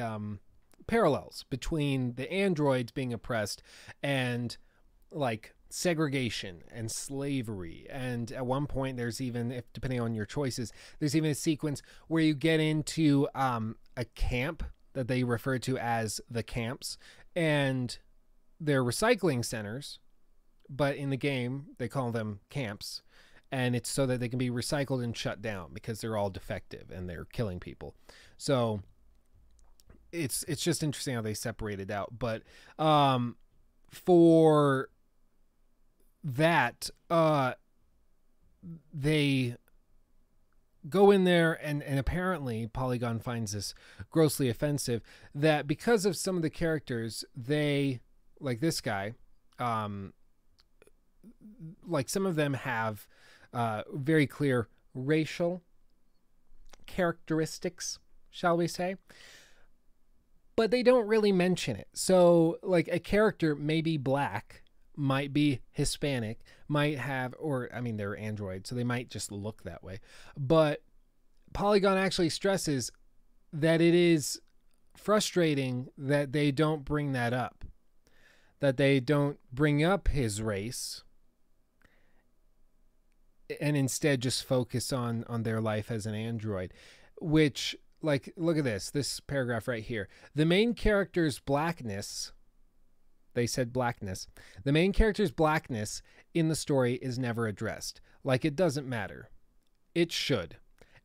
parallels between the androids being oppressed and like segregation and slavery. And at one point there's even, if depending on your choices, there's even a sequence where you get into a camp that they refer to as the camps, and they're recycling centers, but in the game they call them camps, and it's so that they can be recycled and shut down because they're all defective and they're killing people. So it's just interesting how they separate it out. But for that, they go in there, and apparently Polygon finds this grossly offensive, that because of some of the characters, they, like this guy, like some of them have very clear racial characteristics, shall we say, but they don't really mention it. So like a character may be black, might be Hispanic, might have, or I mean, they're android, so they might just look that way. But Polygon actually stresses that it is frustrating that they don't bring that up, that they don't bring up his race, and instead just focus on their life as an android. Which, like, look at this paragraph right here. The main character's blackness, they said blackness, the main character's blackness in the story is never addressed. Like, it doesn't matter. It should.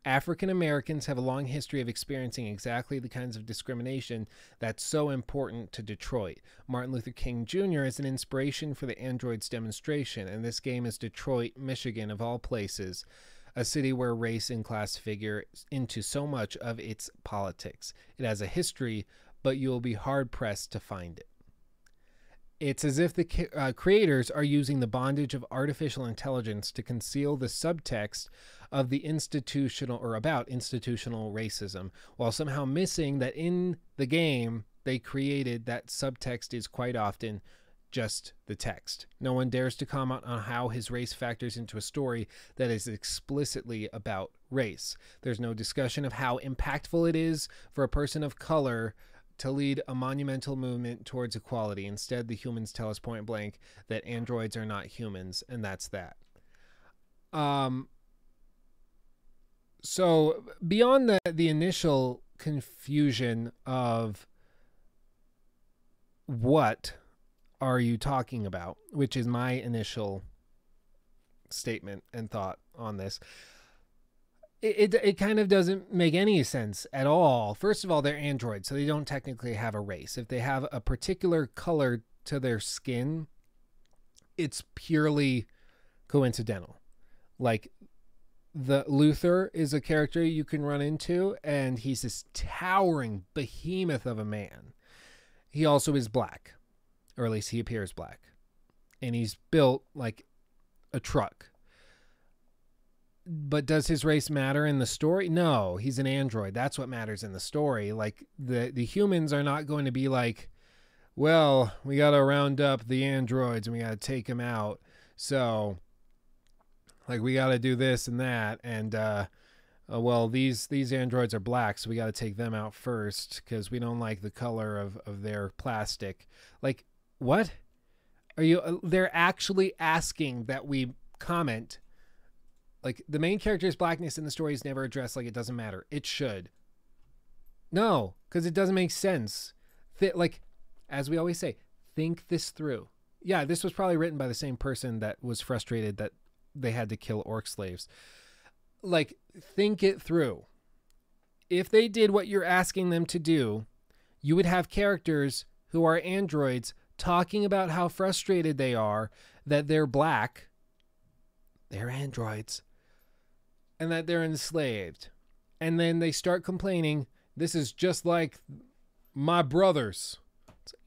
African Americans have a long history of experiencing exactly the kinds of discrimination that's so important to Detroit. Martin Luther King Jr. is an inspiration for the androids demonstration, and this game is Detroit, Michigan, of all places. a city where race and class figure into so much of its politics. It has a history, but you'll be hard-pressed to find it. It's as if the creators are using the bondage of artificial intelligence to conceal the subtext of the institutional or about institutional racism, while somehow missing that in the game they created that subtext is quite often just the text. No one dares to comment on how his race factors into a story that is explicitly about race. There's no discussion of how impactful it is for a person of color to lead a monumental movement towards equality. Instead, the humans tell us point blank that androids are not humans, and that's that. So beyond the initial confusion of what are you talking about, which is my initial statement and thought on this, it kind of doesn't make any sense at all. First of all, they're androids, so they don't technically have a race. If they have a particular color to their skin, it's purely coincidental. Like, the Luther is a character you can run into, and he's this towering behemoth of a man. He also is black, or at least he appears black, and he's built like a truck. But does his race matter in the story? No, he's an android. That's what matters in the story. Like, the humans are not going to be like, well, we got to round up the androids and we got to take them out. So, like, we got to do this and that. And, well, these androids are black, so we got to take them out first because we don't like the color of their plastic. Like, what? Are you? They're actually asking that we comment. Like, the main character's blackness in the story is never addressed like it doesn't matter. It should. No, because it doesn't make sense. Like, as we always say, think this through. Yeah, this was probably written by the same person that was frustrated that they had to kill orc slaves. Like, think it through. If they did what you're asking them to do, you would have characters who are androids talking about how frustrated they are that they're black. They're androids. And that they're enslaved. And then they start complaining, this is just like my brothers.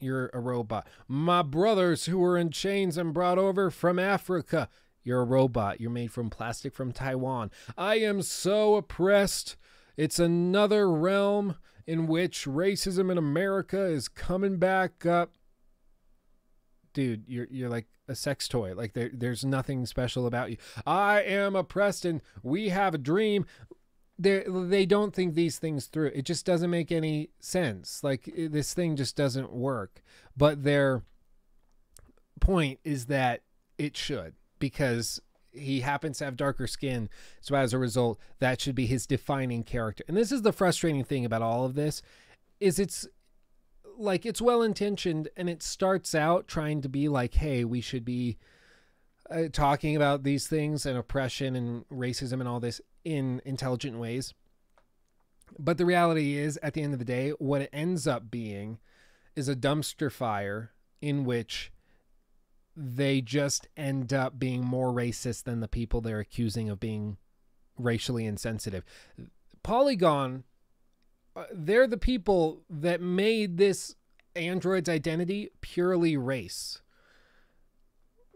You're a robot. My brothers who were in chains and brought over from Africa. You're a robot. You're made from plastic from Taiwan. I am so oppressed. It's another realm in which racism in America is coming back up. Dude, you're like a sex toy. Like, there's nothing special about you. I am oppressed and we have a dream. They don't think these things through. It just doesn't make any sense. Like, this thing just doesn't work. But their point is that it should, because he happens to have darker skin. So as a result, that should be his defining character. And this is the frustrating thing about all of this, is it's like, it's well-intentioned and it starts out trying to be like, hey, we should be talking about these things and oppression and racism and all this in intelligent ways. But the reality is, at the end of the day, what it ends up being is a dumpster fire in which they just end up being more racist than the people they're accusing of being racially insensitive. Polygon, they're the people that made this android's identity purely race.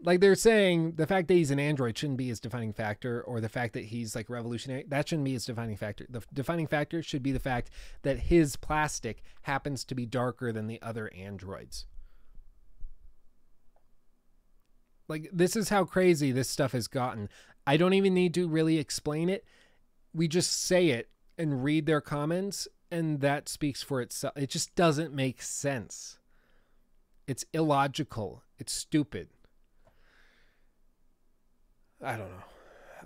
Like, they're saying the fact that he's an android shouldn't be his defining factor, or the fact that he's like revolutionary, that shouldn't be his defining factor. The defining factor should be the fact that his plastic happens to be darker than the other androids. Like, this is how crazy this stuff has gotten. I don't even need to really explain it. We just say it and read their comments, and that speaks for itself. It just doesn't make sense. It's illogical. It's stupid. I don't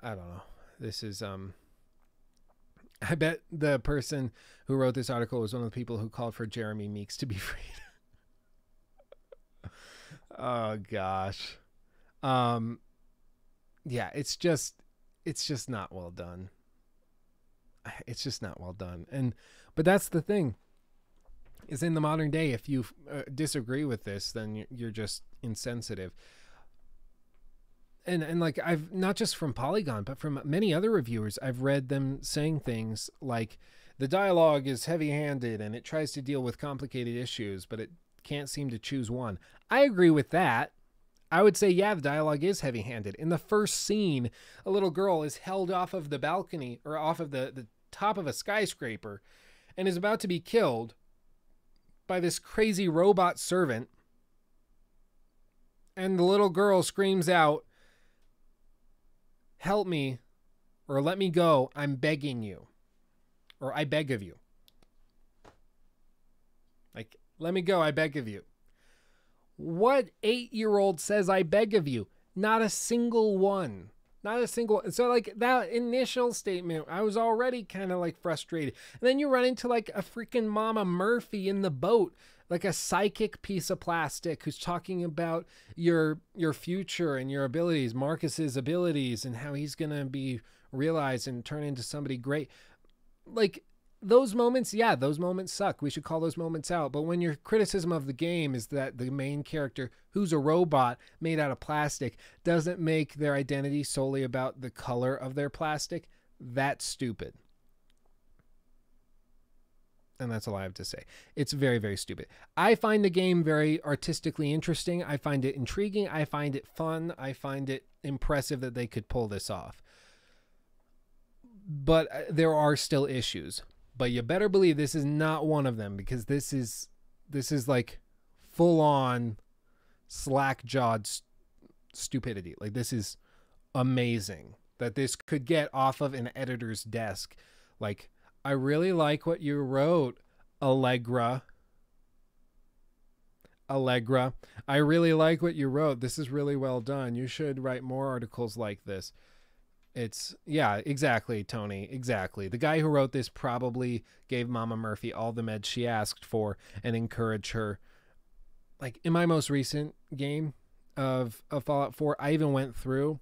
know. This is, I bet the person who wrote this article was one of the people who called for Jeremy Meeks to be freed. Oh, gosh. Yeah, it's just not well done. It's just not well done. But that's the thing, is in the modern day, if you disagree with this, then you're just insensitive. and like I've not just from Polygon, but from many other reviewers, I've read them saying things like the dialogue is heavy-handed and it tries to deal with complicated issues, but it can't seem to choose one. I agree with that. I would say, yeah, the dialogue is heavy-handed. In the first scene, a little girl is held off of the balcony or off of the top of a skyscraper and is about to be killed by this crazy robot servant. And the little girl screams out, "Help me," or "Let me go, I'm begging you," or "I beg of you." Like, "Let me go, I beg of you." What 8-year-old says "I beg of you"? Not a single one. Not a single. So like that initial statement, I was already kind of like frustrated. And then you run into like a freaking Mama Murphy in the boat, like a psychic piece of plastic who's talking about your future and your abilities, Marcus's abilities, and how he's going to be realized and turn into somebody great. Like, those moments, yeah, those moments suck. We should call those moments out. But when your criticism of the game is that the main character, who's a robot made out of plastic, doesn't make their identity solely about the color of their plastic, that's stupid. And that's all I have to say. It's very, very stupid. I find the game very artistically interesting. I find it intriguing. I find it fun. I find it impressive that they could pull this off. But there are still issues. But you better believe this is not one of them, because this is like full on slack-jawed stupidity. Like, this is amazing that this could get off of an editor's desk. Like, I really like what you wrote, Allegra. I really like what you wrote. This is really well done. You should write more articles like this. It's, yeah, exactly, Tony, exactly. The guy who wrote this probably gave Mama Murphy all the meds she asked for and encouraged her. Like, in my most recent game of Fallout 4, I even went through,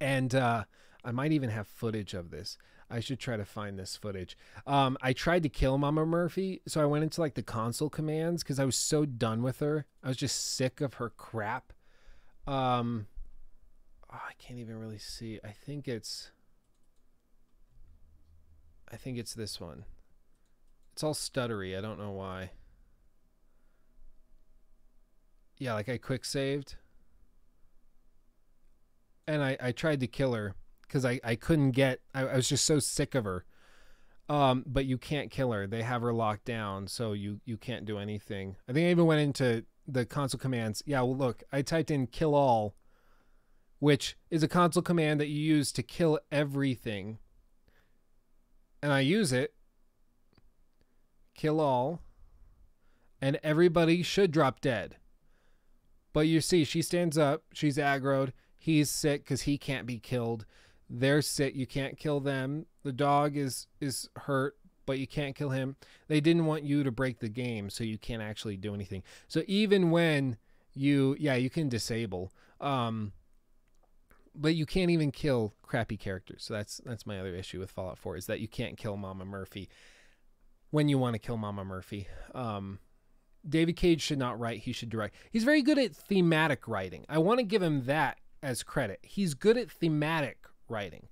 and I might even have footage of this. I should try to find this footage. I tried to kill Mama Murphy, so I went into, like, the console commands because I was so done with her. I was just sick of her crap. Oh, I can't even really see. I think it's this one. It's all stuttery. I don't know why. Yeah, like I quick saved. And I tried to kill her because I couldn't get, I was just so sick of her. But you can't kill her. They have her locked down, so you can't do anything. I think I even went into the console commands. Yeah, well, look, I typed in kill all, which is a console command that you use to kill everything. And I use it. Kill all. And everybody should drop dead. But you see, she stands up. She's aggroed. He's sick because he can't be killed. They're sick. You can't kill them. The dog is hurt, but you can't kill him. They didn't want you to break the game, so you can't actually do anything. So even when you can disable. But you can't even kill crappy characters. So that's my other issue with Fallout 4, is that you can't kill Mama Murphy when you want to kill Mama Murphy. David Cage should not write. He should direct. He's very good at thematic writing. I want to give him that as credit. He's good at thematic writing.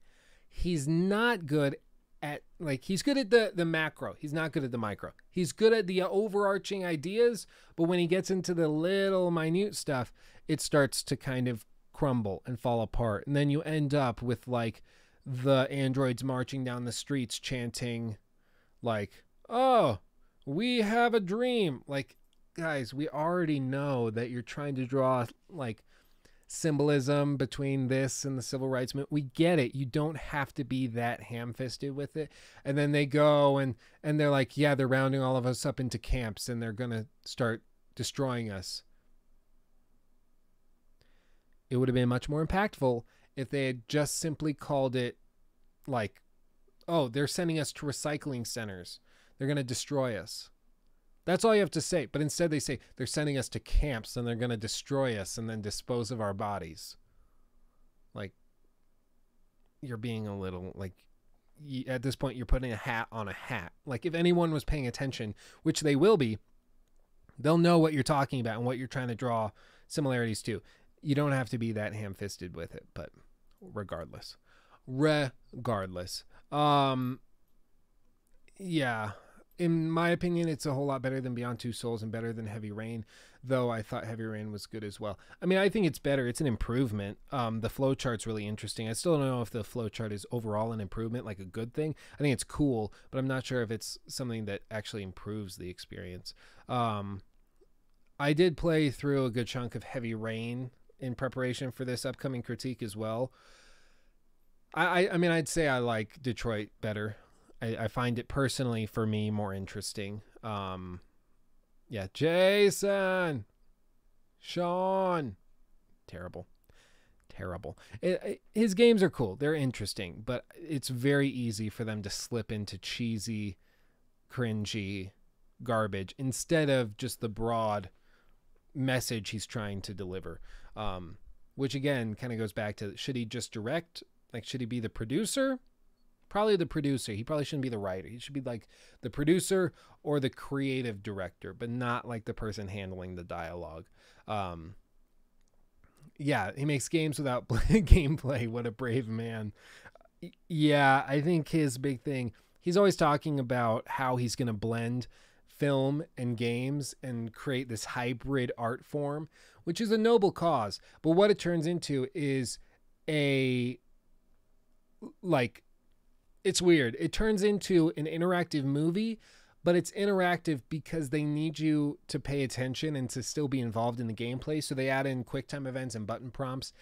He's not good at, like, he's good at the macro. He's not good at the micro. He's good at the overarching ideas, but when he gets into the little minute stuff, it starts to kind of crumble and fall apart. And then you end up with, like, the androids marching down the streets chanting, like, "Oh, we have a dream." Like, guys, we already know that you're trying to draw, like, symbolism between this and the civil rights movement. We get it. You don't have to be that ham-fisted with it. And then they go and they're like, yeah, they're rounding all of us up into camps and they're gonna start destroying us. It would have been much more impactful if they had just simply called it, like, oh, they're sending us to recycling centers. They're going to destroy us. That's all you have to say. But instead they say they're sending us to camps and they're going to destroy us and then dispose of our bodies. Like, you're being a little, like, at this point you're putting a hat on a hat. Like, if anyone was paying attention, which they will be, they'll know what you're talking about and what you're trying to draw similarities to. You don't have to be that ham-fisted with it, but regardless. Yeah, in my opinion, it's a whole lot better than Beyond Two Souls and better than Heavy Rain, though I thought Heavy Rain was good as well. I mean, I think it's better. It's an improvement. The flowchart's really interesting. I still don't know if the flowchart is overall an improvement, like a good thing. I think it's cool, but I'm not sure if it's something that actually improves the experience. I did play through a good chunk of Heavy Rain in preparation for this upcoming critique as well. I mean, I'd say I like Detroit better. I find it personally, for me, more interesting. Yeah, Jason, Sean, terrible. His games are cool. They're interesting, but it's very easy for them to slip into cheesy, cringy garbage instead of just the broad message he's trying to deliver. Which again, kind of goes back to, should he just direct? Like, should he be the producer? Probably the producer. He probably shouldn't be the writer. He should be like the producer or the creative director, but not like the person handling the dialogue. Yeah, he makes games without gameplay. What a brave man. Yeah, I think his big thing, he's always talking about how he's going to blend film and games and create this hybrid art form, which is a noble cause. But what it turns into is it's weird. It turns into an interactive movie, but it's interactive because they need you to pay attention and to still be involved in the gameplay. So they add in QuickTime events and button prompts.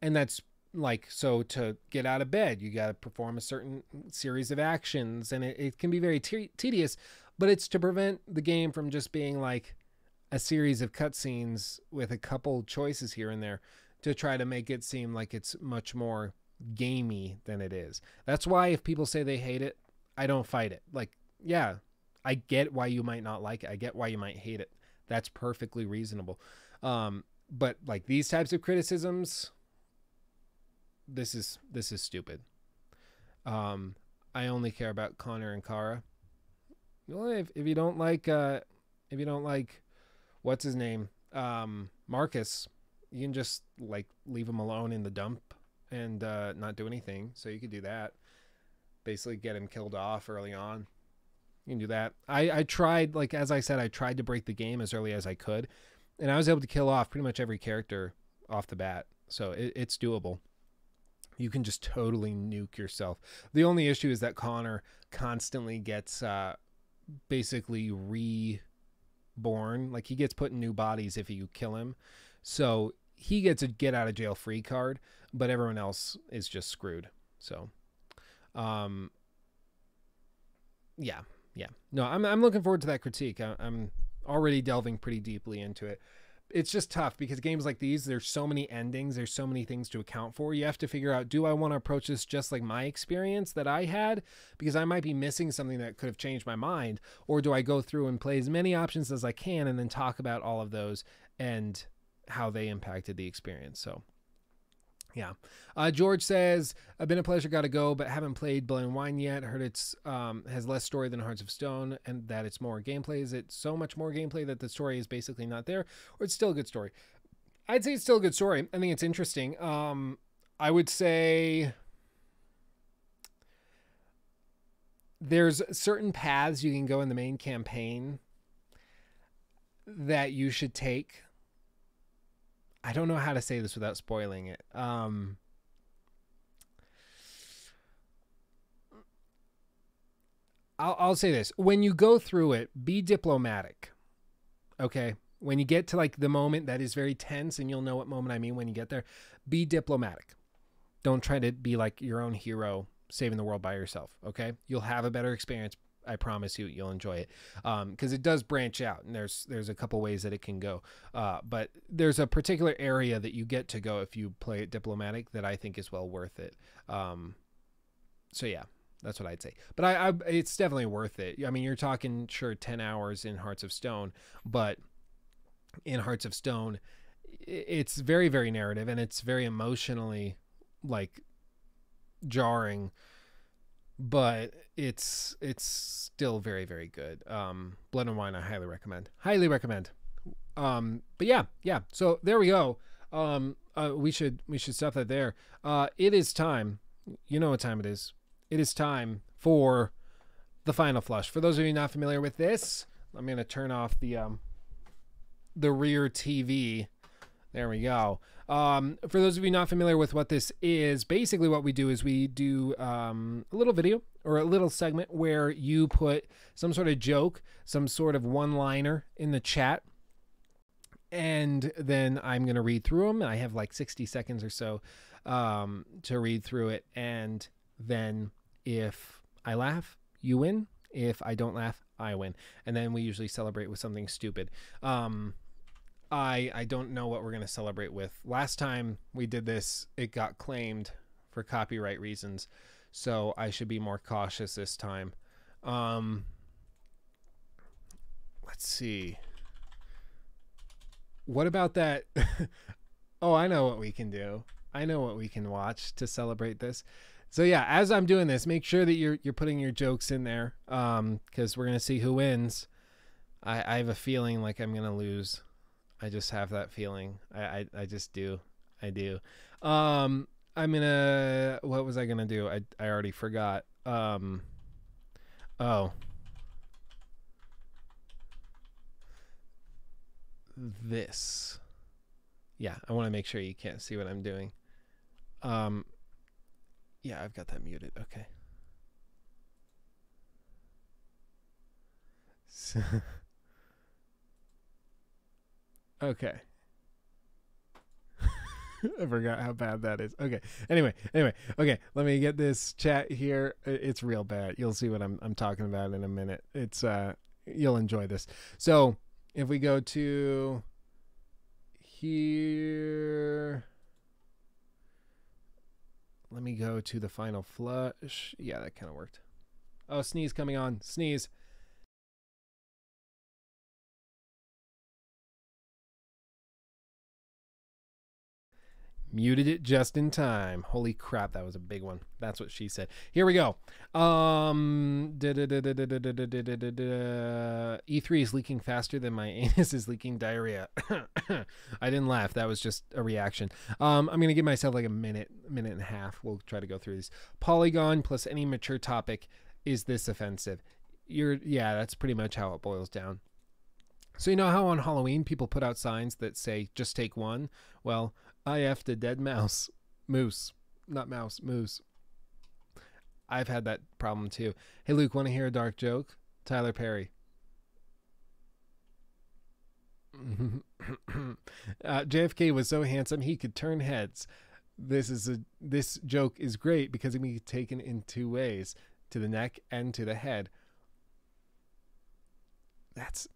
And that's like, so to get out of bed, you got to perform a certain series of actions. And it can be very tedious, but it's to prevent the game from just being like a series of cutscenes with a couple choices here and there, to try to make it seem like it's much more gamey than it is. That's why if people say they hate it, I don't fight it. Like, yeah, I get why you might not like it. I get why you might hate it. That's perfectly reasonable. But like these types of criticisms, this is stupid. I only care about Connor and Kara. Well, if you don't like what's his name, Marcus, you can just like leave him alone in the dump and not do anything. So you could do that. Basically get him killed off early on. You can do that. I tried, like, as I said, I tried to break the game as early as I could, and I was able to kill off pretty much every character off the bat. So it's doable. You can just totally nuke yourself. The only issue is that Connor constantly gets basically reborn. Like, he gets put in new bodies if you kill him. So he gets a get out of jail free card, but everyone else is just screwed. So, yeah. No, I'm looking forward to that critique. I'm already delving pretty deeply into it. It's just tough because games like these, there's so many endings. There's so many things to account for. You have to figure out, do I want to approach this just like my experience that I had? Because I might be missing something that could have changed my mind. Or do I go through and play as many options as I can and then talk about all of those and how they impacted the experience? So, yeah. George says, I've been a pleasure, gotta go, but haven't played Blood and Wine yet. Heard it's has less story than Hearts of Stone and that it's more gameplay. Is it so much more gameplay that the story is basically not there, or it's still a good story? I'd say it's still a good story. I think it's interesting. I would say there's certain paths you can go in the main campaign that you should take. I don't know how to say this without spoiling it. I'll say this. When you go through it, be diplomatic. Okay? When you get to like the moment that is very tense, and you'll know what moment I mean when you get there, be diplomatic. Don't try to be like your own hero saving the world by yourself. Okay? You'll have a better experience. I promise you, you'll enjoy it, because it does branch out, and there's a couple ways that it can go. But there's a particular area that you get to go if you play it diplomatic that I think is well worth it. So yeah, that's what I'd say. But it's definitely worth it. I mean, you're talking, sure, 10 hours in Hearts of Stone, but in Hearts of Stone, it's very, very narrative, and it's very emotionally like jarring. But it's still very, very good. Blood and Wine, I highly recommend. But yeah. So there we go. We should stop that there. It is time. You know what time it is. It is time for the final flush. For those of you not familiar with this, I'm going to turn off the rear TV. There we go. For those of you not familiar with what this is, basically what we do is we do a little video or a little segment where you put some sort of joke, some sort of one-liner in the chat, and then I'm going to read through them. I have like 60 seconds or so to read through it, and then if I laugh, you win. If I don't laugh, I win. And then we usually celebrate with something stupid. I don't know what we're going to celebrate with. Last time we did this, it got claimed for copyright reasons, so I should be more cautious this time. Let's see. What about that? Oh, I know what we can do. I know what we can watch to celebrate this. So yeah, as I'm doing this, make sure that you're putting your jokes in there, because we're going to see who wins. I have a feeling like I'm going to lose. I just have that feeling. I just do. I do. I'm gonna. What was I gonna do? I already forgot. Oh. This. Yeah, I want to make sure you can't see what I'm doing. Yeah, I've got that muted. Okay. So okay. I forgot how bad that is. Okay. Anyway. Okay. Let me get this chat here. It's real bad. You'll see what I'm talking about in a minute. It's you'll enjoy this. So if we go to here, let me go to the final flush. Yeah, that kind of worked. Oh, sneeze coming on. Sneeze. Muted it just in time. Holy crap, that was a big one. That's what she said. Here we go. E3 is leaking faster than my anus is leaking diarrhea. I didn't laugh. That was just a reaction. I'm going to give myself like a minute and a half. We'll try to go through these. Polygon plus any mature topic. Is this offensive? Yeah, that's pretty much how it boils down. So you know how on Halloween people put out signs that say, just take one? Well, I effed a dead mouse. Moose. Not mouse. Moose. I've had that problem too. Hey, Luke, want to hear a dark joke? Tyler Perry. JFK was so handsome he could turn heads. This joke is great because it can be taken in two ways, to the neck and to the head. That's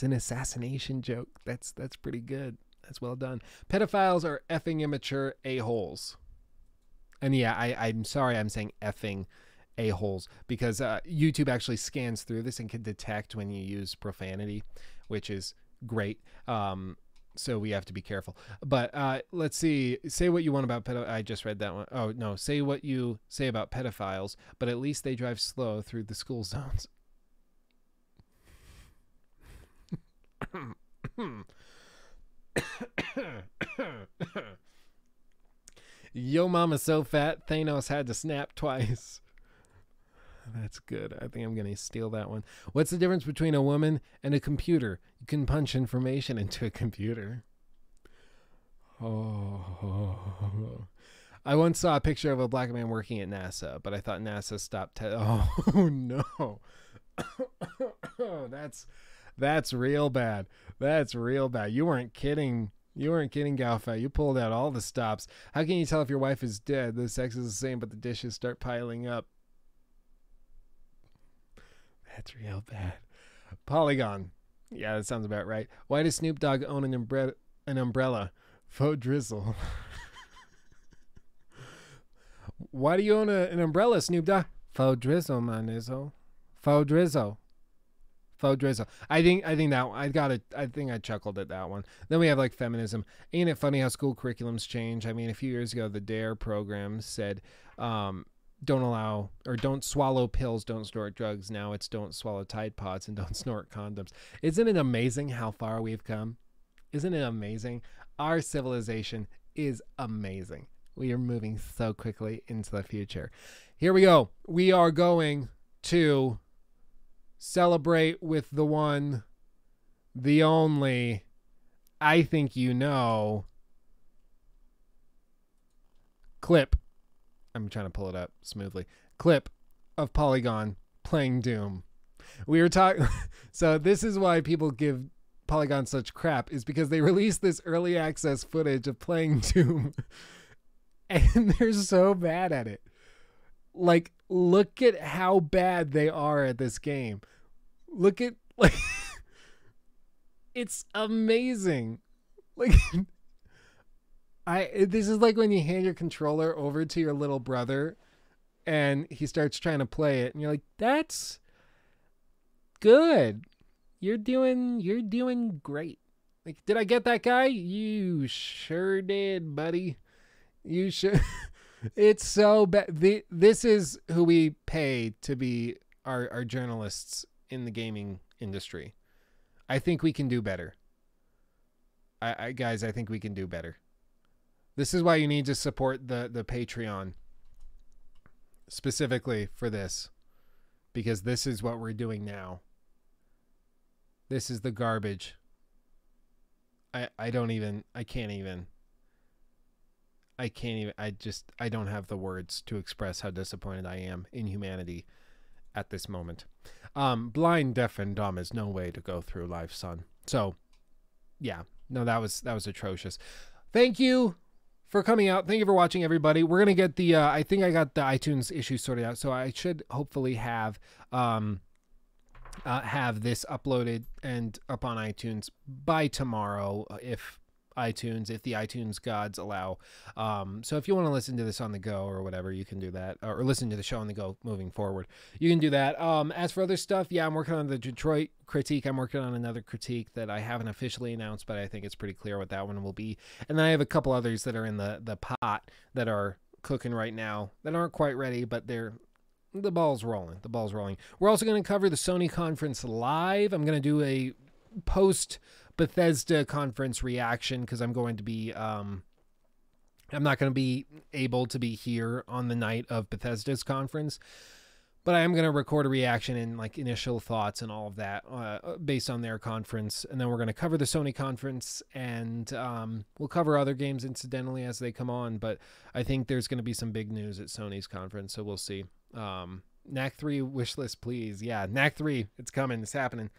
an assassination joke. That's pretty good. That's well done. Pedophiles are effing immature a-holes. And yeah, I'm sorry I'm saying effing a-holes because YouTube actually scans through this and can detect when you use profanity, which is great. So we have to be careful. But let's see. Say what you want about I just read that one. Oh, no. Say what you say about pedophiles, but at least they drive slow through the school zones. Yo mama's so fat Thanos had to snap twice. That's good. I think I'm gonna steal that one. What's the difference between a woman and a computer? You can punch information into a computer. Oh. I once saw a picture of a black man working at NASA, but I thought NASA stopped. Oh no. That's real bad. That's real bad. You weren't kidding. You weren't kidding, Galfa. You pulled out all the stops. How can you tell if your wife is dead? The sex is the same, but the dishes start piling up. That's real bad. Polygon. Yeah, that sounds about right. Why does Snoop Dogg own an umbrella? Faux drizzle. Why do you own an umbrella, Snoop Dogg? Faux drizzle, my nizzo. Faux drizzle. Faux drizzle. I think I chuckled at that one. Then we have like feminism. Ain't it funny how school curriculums change? I mean, a few years ago, the DARE program said, don't swallow pills, don't snort drugs. Now it's don't swallow Tide Pods and don't snort condoms. Isn't it amazing how far we've come? Isn't it amazing? Our civilization is amazing. We are moving so quickly into the future. Here we go. We are going to celebrate with the one, the only, I think you know, clip. I'm trying to pull it up smoothly. Clip of Polygon playing Doom. We were talking. So this is why people give Polygon such crap, is because they released this early access footage of playing Doom and they're so bad at it. Like, look at how bad they are at this game. Look at, like, it's amazing. Like, this is like when you hand your controller over to your little brother and he starts trying to play it and you're like, that's good. You're doing great. Like, did I get that guy? You sure did, buddy. You sure. It's so bad. This is who we pay to be our journalists in the gaming industry. I think we can do better. Guys, I think we can do better. This is why you need to support the Patreon specifically for this, because this is what we're doing now. This is the garbage. I can't even. I don't have the words to express how disappointed I am in humanity at this moment. Blind, deaf, and dumb is no way to go through life, son. So, yeah. No, that was atrocious. Thank you for coming out. Thank you for watching, everybody. We're going to get the, I think I got the iTunes issue sorted out, so I should hopefully have this uploaded and up on iTunes by tomorrow, if the iTunes gods allow. So if you want to listen to this on the go or whatever, you can do that, or listen to the show on the go moving forward. You can do that. As for other stuff, yeah, I'm working on the Detroit critique. I'm working on another critique that I haven't officially announced, but I think it's pretty clear what that one will be. And then I have a couple others that are in the pot that are cooking right now that aren't quite ready, but the ball's rolling. The ball's rolling. We're also going to cover the Sony conference live. I'm going to do a post Bethesda conference reaction because I'm going to be I'm not going to be able to be here on the night of Bethesda's conference, but I am going to record a reaction and like initial thoughts and all of that based on their conference. And then we're going to cover the Sony conference, and we'll cover other games incidentally as they come on. But I think there's going to be some big news at Sony's conference, so we'll see. Knack 3 wishlist, please. Yeah, Knack 3, it's coming, it's happening.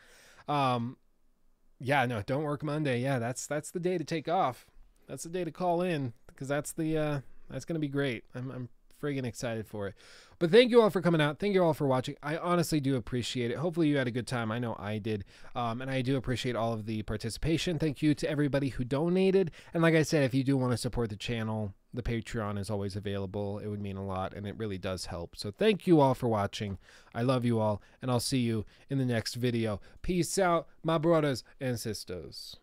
Yeah, no, don't work Monday. Yeah, that's the day to take off. That's the day to call in, because that's going to be great. I'm friggin' excited for it. But thank you all for coming out. Thank you all for watching. I honestly do appreciate it. Hopefully you had a good time. I know I did. And I do appreciate all of the participation. Thank you to everybody who donated. And like I said, if you do want to support the channel, the Patreon is always available. It would mean a lot, and it really does help. So thank you all for watching. I love you all, and I'll see you in the next video. Peace out, my brothers and sisters.